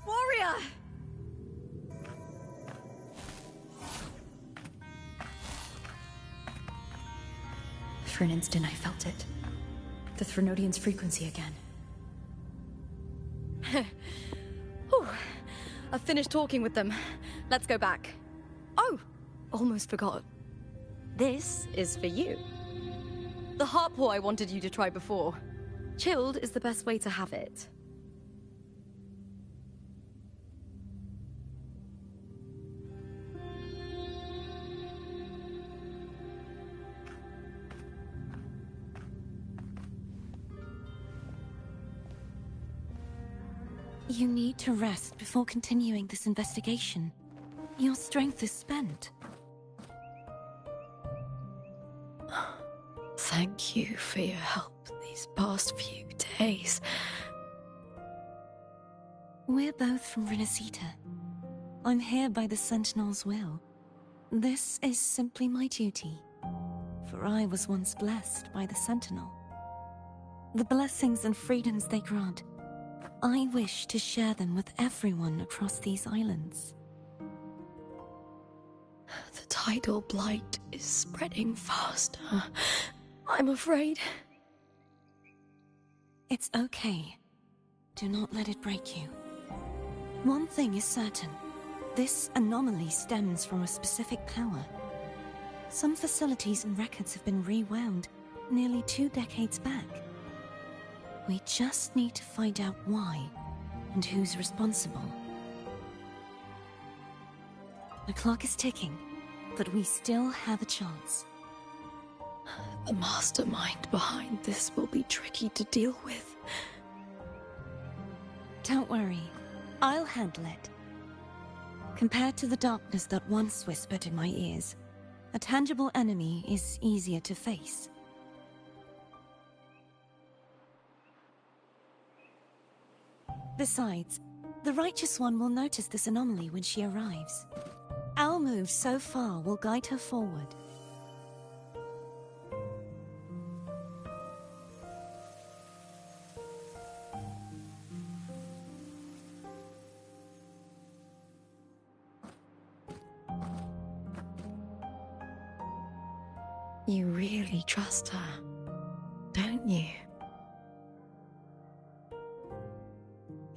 Warrior! For an instant, I felt it. The Threnodian's frequency again. Whew. I've finished talking with them. Let's go back. Oh! Almost forgot. This is for you. The harp whore I wanted you to try before. Chilled is the best way to have it. You need to rest before continuing this investigation. Your strength is spent. Thank you for your help these past few days. We're both from Rinascita. I'm here by the Sentinel's will. This is simply my duty, for I was once blessed by the Sentinel. The blessings and freedoms they grant, I wish to share them with everyone across these islands. The tidal blight is spreading faster. I'm afraid. It's okay. Do not let it break you. One thing is certain. This anomaly stems from a specific power. Some facilities and records have been rewound nearly 2 decades back. We just need to find out why and who's responsible. The clock is ticking, but we still have a chance. The mastermind behind this will be tricky to deal with. Don't worry, I'll handle it. Compared to the darkness that once whispered in my ears, a tangible enemy is easier to face. Besides, the Righteous One will notice this anomaly when she arrives. Our move so far will guide her forward. You really trust her, don't you?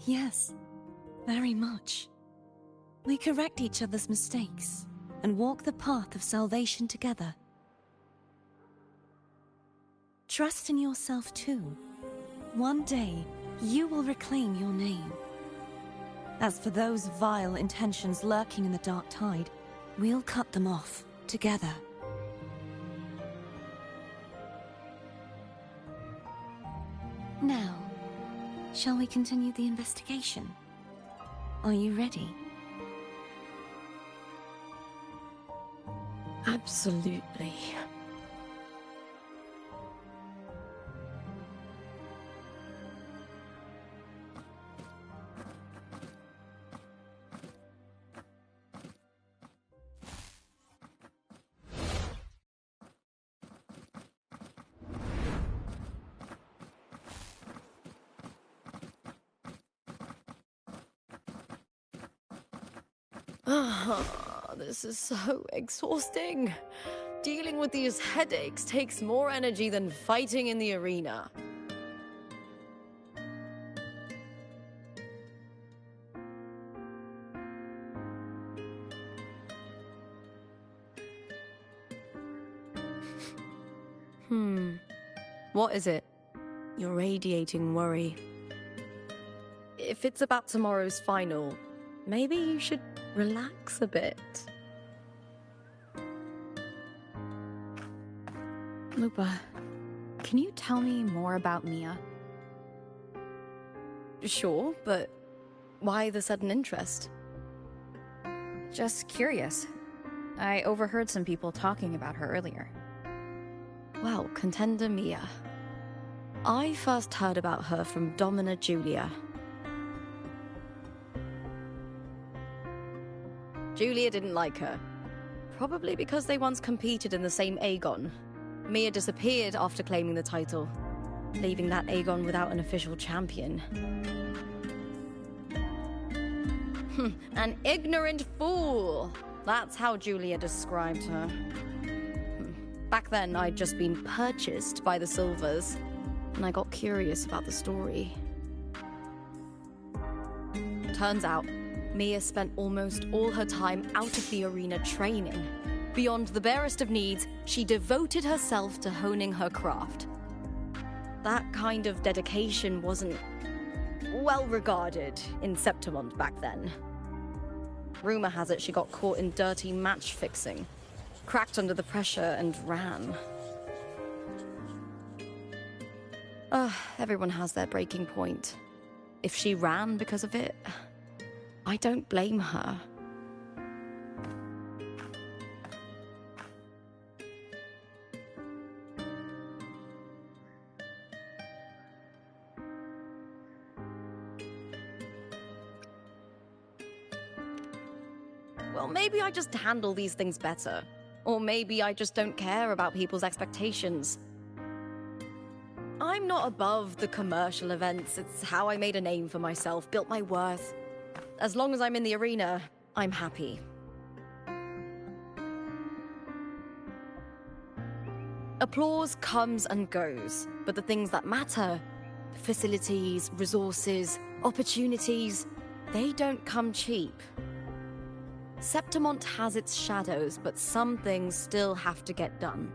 Yes, very much. We correct each other's mistakes and walk the path of salvation together. Trust in yourself too. One day, you will reclaim your name. As for those vile intentions lurking in the dark tide, we'll cut them off together. Now, shall we continue the investigation? Are you ready? Absolutely. This is so exhausting. Dealing with these headaches takes more energy than fighting in the arena. What is it? You're radiating worry. If it's about tomorrow's final, maybe you should relax a bit. Lupa, can you tell me more about Mia? Sure, but why the sudden interest? Just curious. I overheard some people talking about her earlier. Well, Contender Mia. I first heard about her from Domina Julia. Julia didn't like her. Probably because they once competed in the same Aegon. Mia disappeared after claiming the title, leaving that Aegon without an official champion. An ignorant fool! That's how Julia described her. Back then, I'd just been purchased by the Silvers, and I got curious about the story. Turns out, Mia spent almost all her time out of the arena training. Beyond the barest of needs, she devoted herself to honing her craft. That kind of dedication wasn't well regarded in Septimont back then. Rumor has it she got caught in dirty match fixing, cracked under the pressure and ran. Everyone has their breaking point. If she ran because of it, I don't blame her. Well, maybe I just handle these things better. Or maybe I just don't care about people's expectations. I'm not above the commercial events. It's how I made a name for myself, built my worth. As long as I'm in the arena, I'm happy. Applause comes and goes, but the things that matter, facilities, resources, opportunities, they don't come cheap. Septimont has its shadows, but some things still have to get done.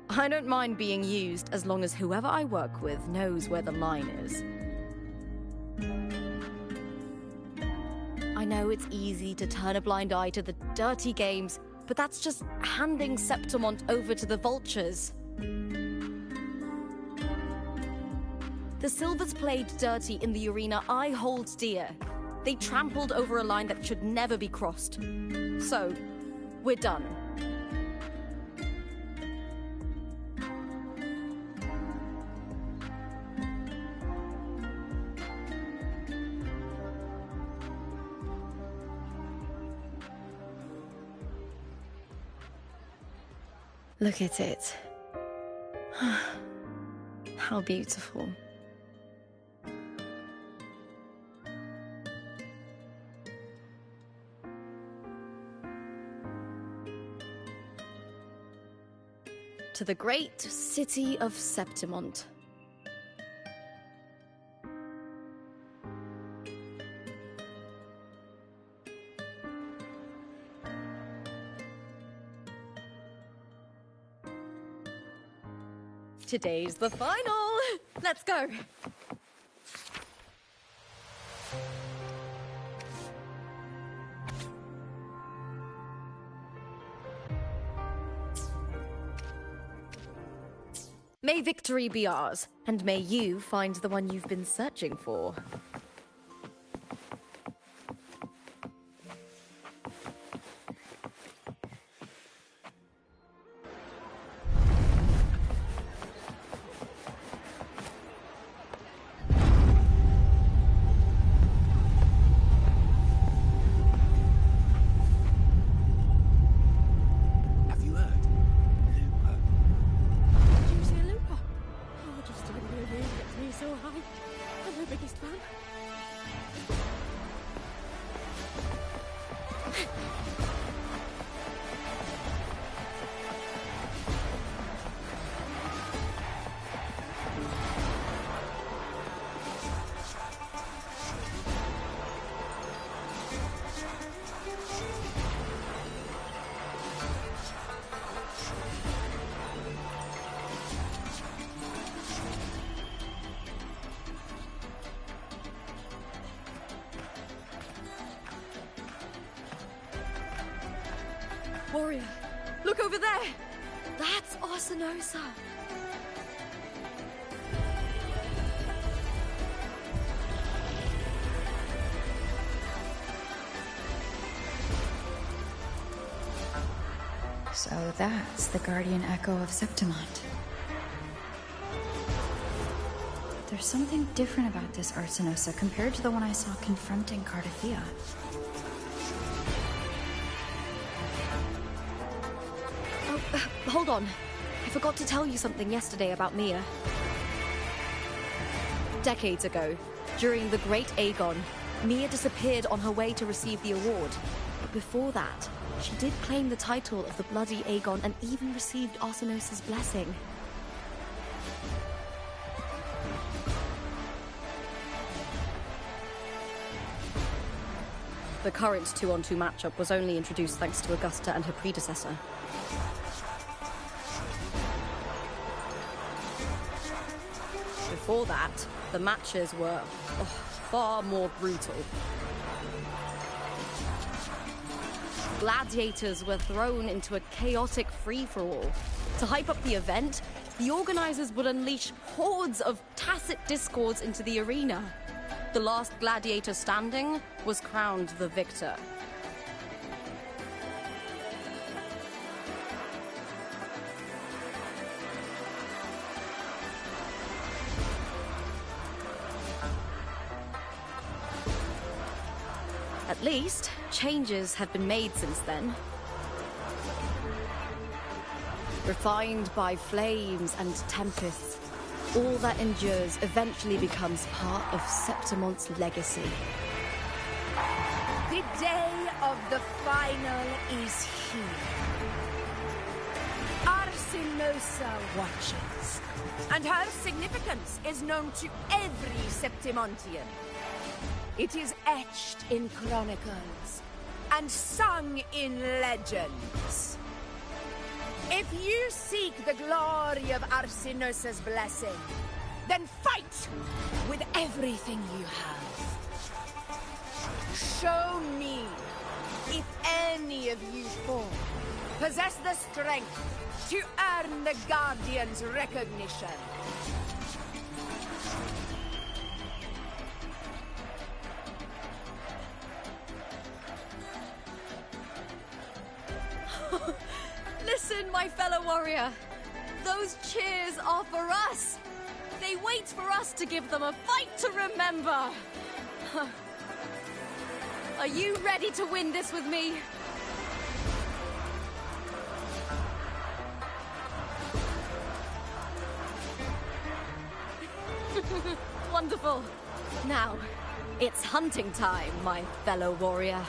I don't mind being used as long as whoever I work with knows where the line is. I know it's easy to turn a blind eye to the dirty games, but that's just handing Septimont over to the vultures. The Silvers played dirty in the arena I hold dear. They trampled over a line that should never be crossed. So, we're done. Look at it. How beautiful. To the great city of Septimont. Today's the final! Let's go! May victory be ours, and may you find the one you've been searching for. Warrior, look over there! That's Arsinosa! So that's the guardian echo of Septimont. There's something different about this Arsinosa compared to the one I saw confronting Cardathea. Hold on. I forgot to tell you something yesterday about Mia. Decades ago, during the Great Aegon, Mia disappeared on her way to receive the award. But before that, she did claim the title of the Bloody Aegon and even received Arsinosa's blessing. The current 2-on-2 matchup was only introduced thanks to Augusta and her predecessor. Before that, the matches were far more brutal. Gladiators were thrown into a chaotic free-for-all. To hype up the event, the organizers would unleash hordes of tacit discords into the arena. The last gladiator standing was crowned the victor. At least, changes have been made since then. Refined by flames and tempests, all that endures eventually becomes part of Septimont's legacy. The day of the final is here. Arsinosa watches, and her significance is known to every Septimontian. It is etched in chronicles and sung in legends. If you seek the glory of Arsinosa's blessing, then fight with everything you have. Show me if any of you four possess the strength to earn the Guardian's recognition. Listen, my fellow warrior. Those cheers are for us. They wait for us to give them a fight to remember. Are you ready to win this with me? Wonderful. Now, it's hunting time, my fellow warrior.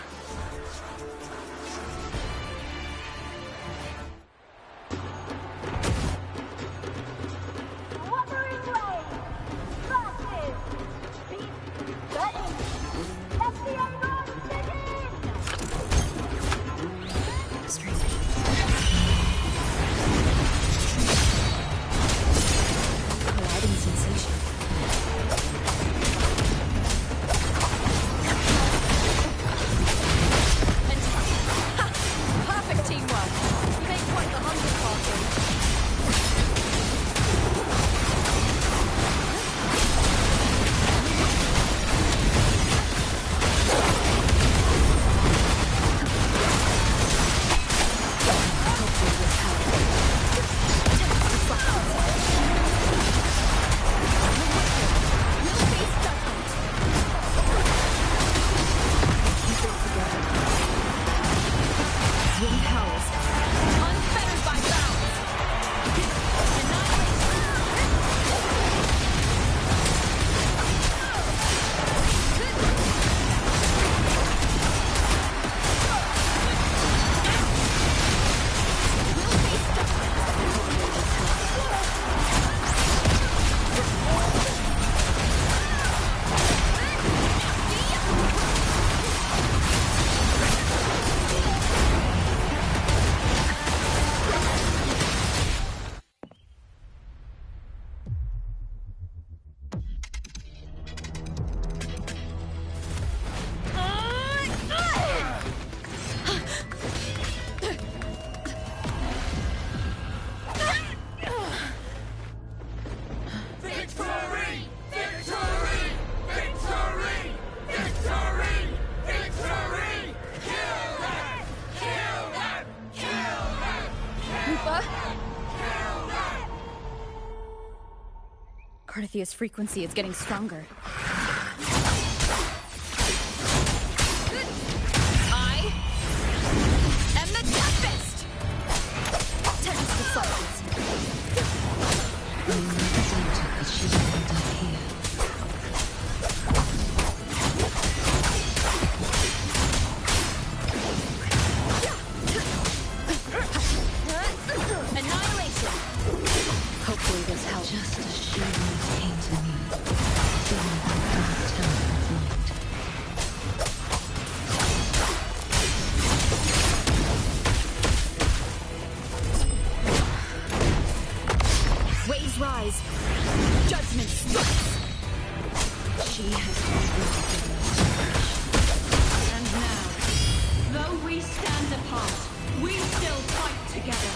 Arthea's frequency is getting stronger. I am the Tempest! Tempest the Solstice. Annihilation! Hopefully this helps. Just as she once came to me, filling that dark tower of light. Waves rise. Judgment strikes. She has completed And now, though we stand apart, we still fight together.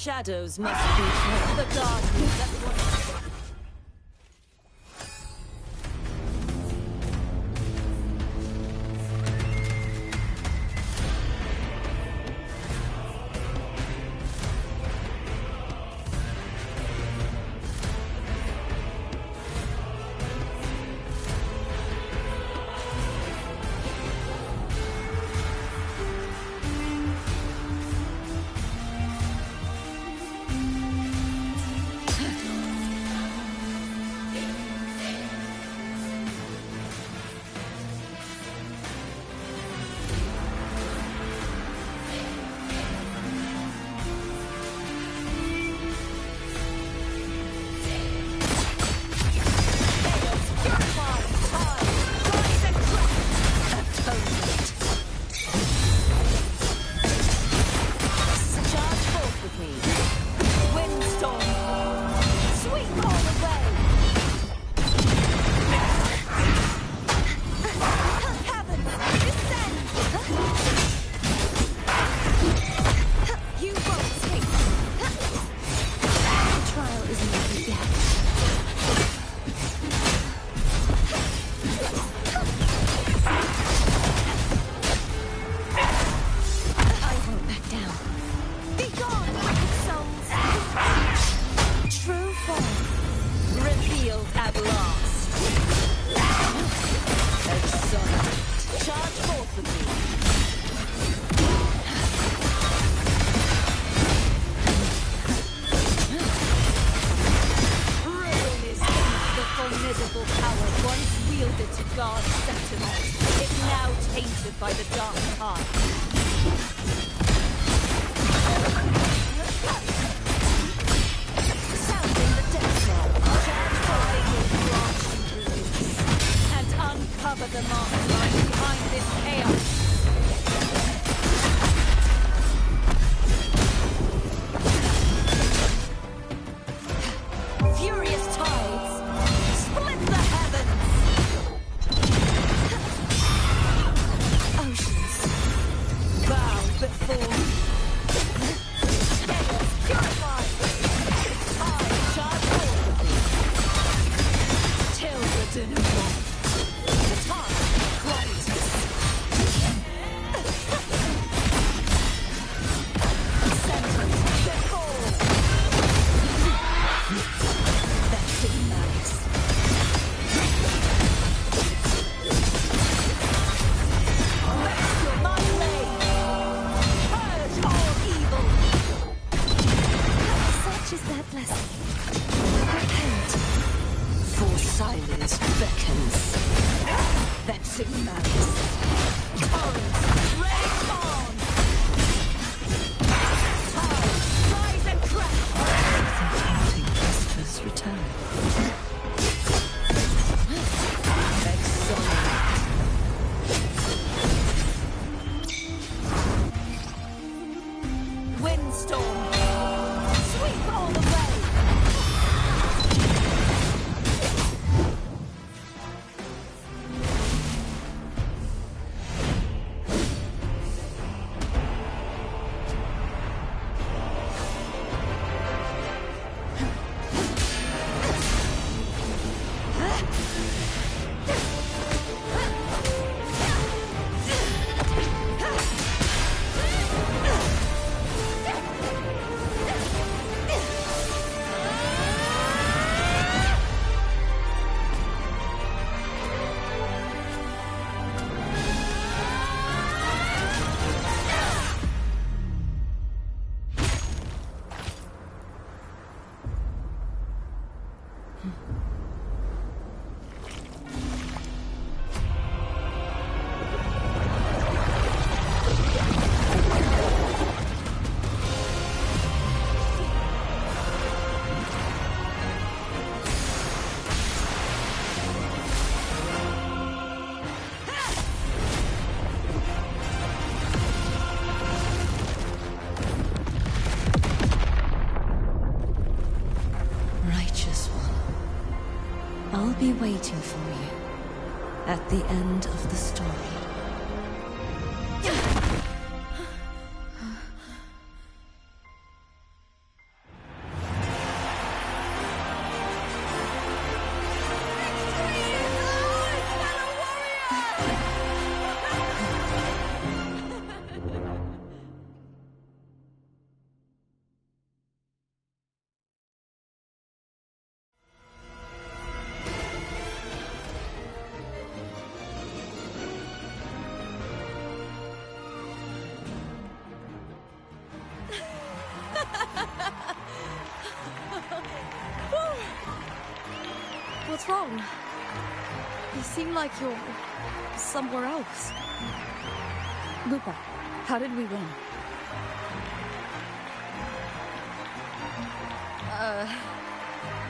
Shadows must be fled. The Guardians at once. Oceans, bow before me. Chaos silence beckons. Vexing malice. Torrents rage on! Tide, rise and crash! The haunting whispers return. Windstorm! Sweep all the way! I'll be waiting for you at the end of the story. What's wrong? You seem like you're somewhere else. Lupa, how did we win?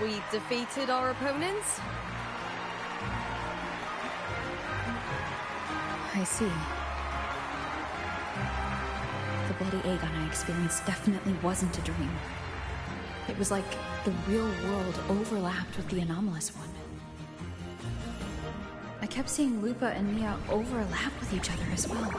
We defeated our opponents? I see. The bloody Aegon I experienced definitely wasn't a dream. It was like the real world overlapped with the anomalous one. I kept seeing Lupa and Mia overlap with each other as well.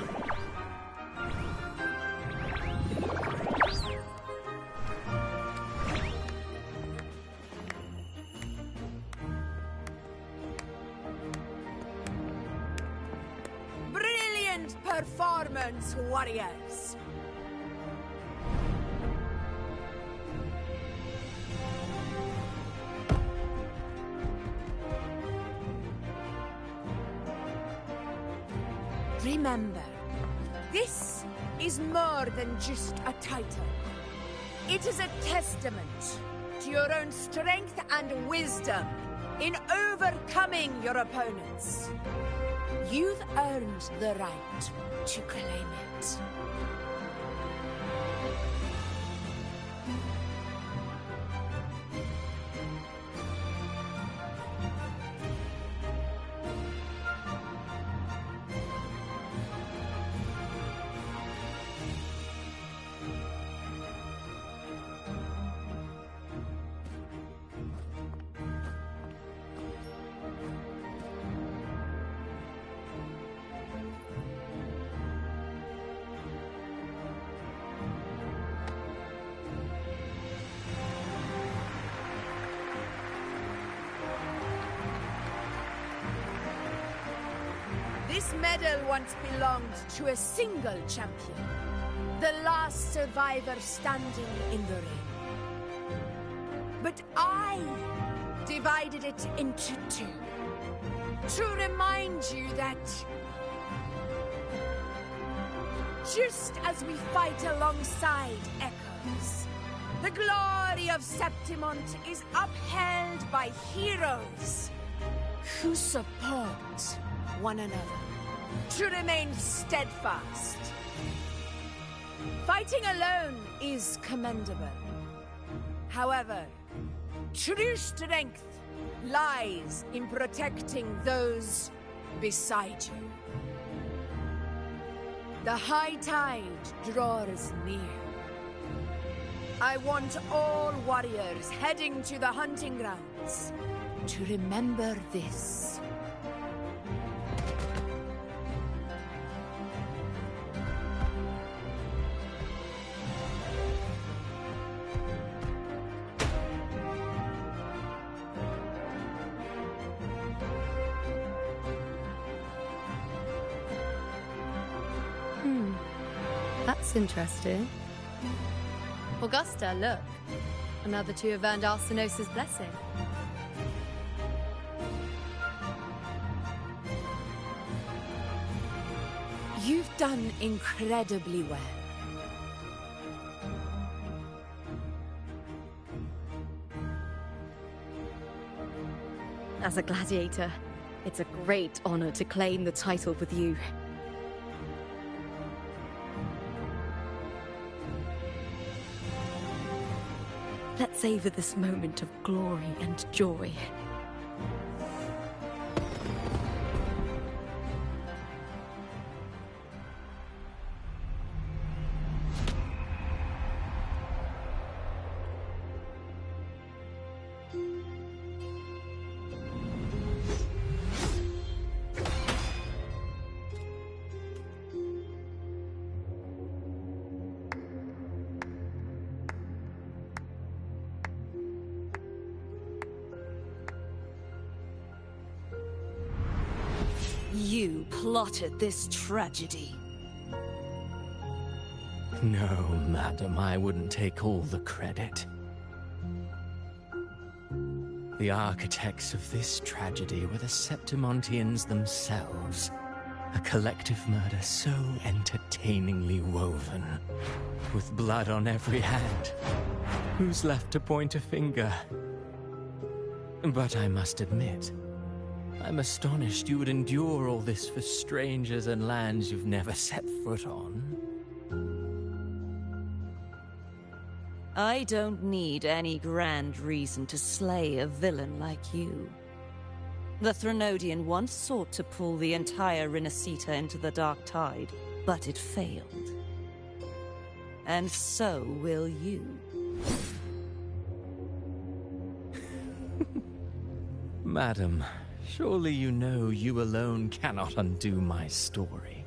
Brilliant performance, warriors! Remember, this is more than just a title. It is a testament to your own strength and wisdom in overcoming your opponents. You've earned the right to claim it. This medal once belonged to a single champion, the last survivor standing in the ring. But I divided it into two, to remind you that just as we fight alongside echoes, the glory of Septimont is upheld by heroes to support one another, to remain steadfast. Fighting alone is commendable. However, true strength lies in protecting those beside you. The high tide draws near. I want all warriors heading to the hunting grounds to remember this. That's interesting. Augusta, look. Another two have earned Arsenos' blessing. You've done incredibly well. As a gladiator, it's a great honor to claim the title with you. Let's savor this moment of glory and joy. You plotted this tragedy. No, madam, I wouldn't take all the credit. The architects of this tragedy were the Septimontians themselves. A collective murder so entertainingly woven, with blood on every hand. Who's left to point a finger? But I must admit, I'm astonished you would endure all this for strangers and lands you've never set foot on. I don't need any grand reason to slay a villain like you. The Threnodian once sought to pull the entire Rinascita into the Dark Tide, but it failed. And so will you. Madam, surely you know you alone cannot undo my story.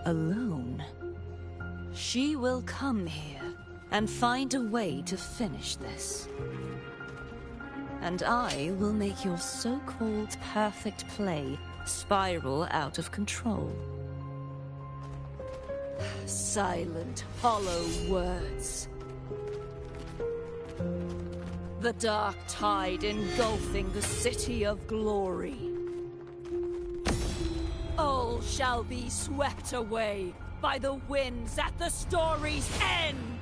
Alone? She will come here and find a way to finish this. And I will make your so-called perfect play spiral out of control. Silent, hollow words. The dark tide engulfing the city of glory. All shall be swept away by the winds at the story's end!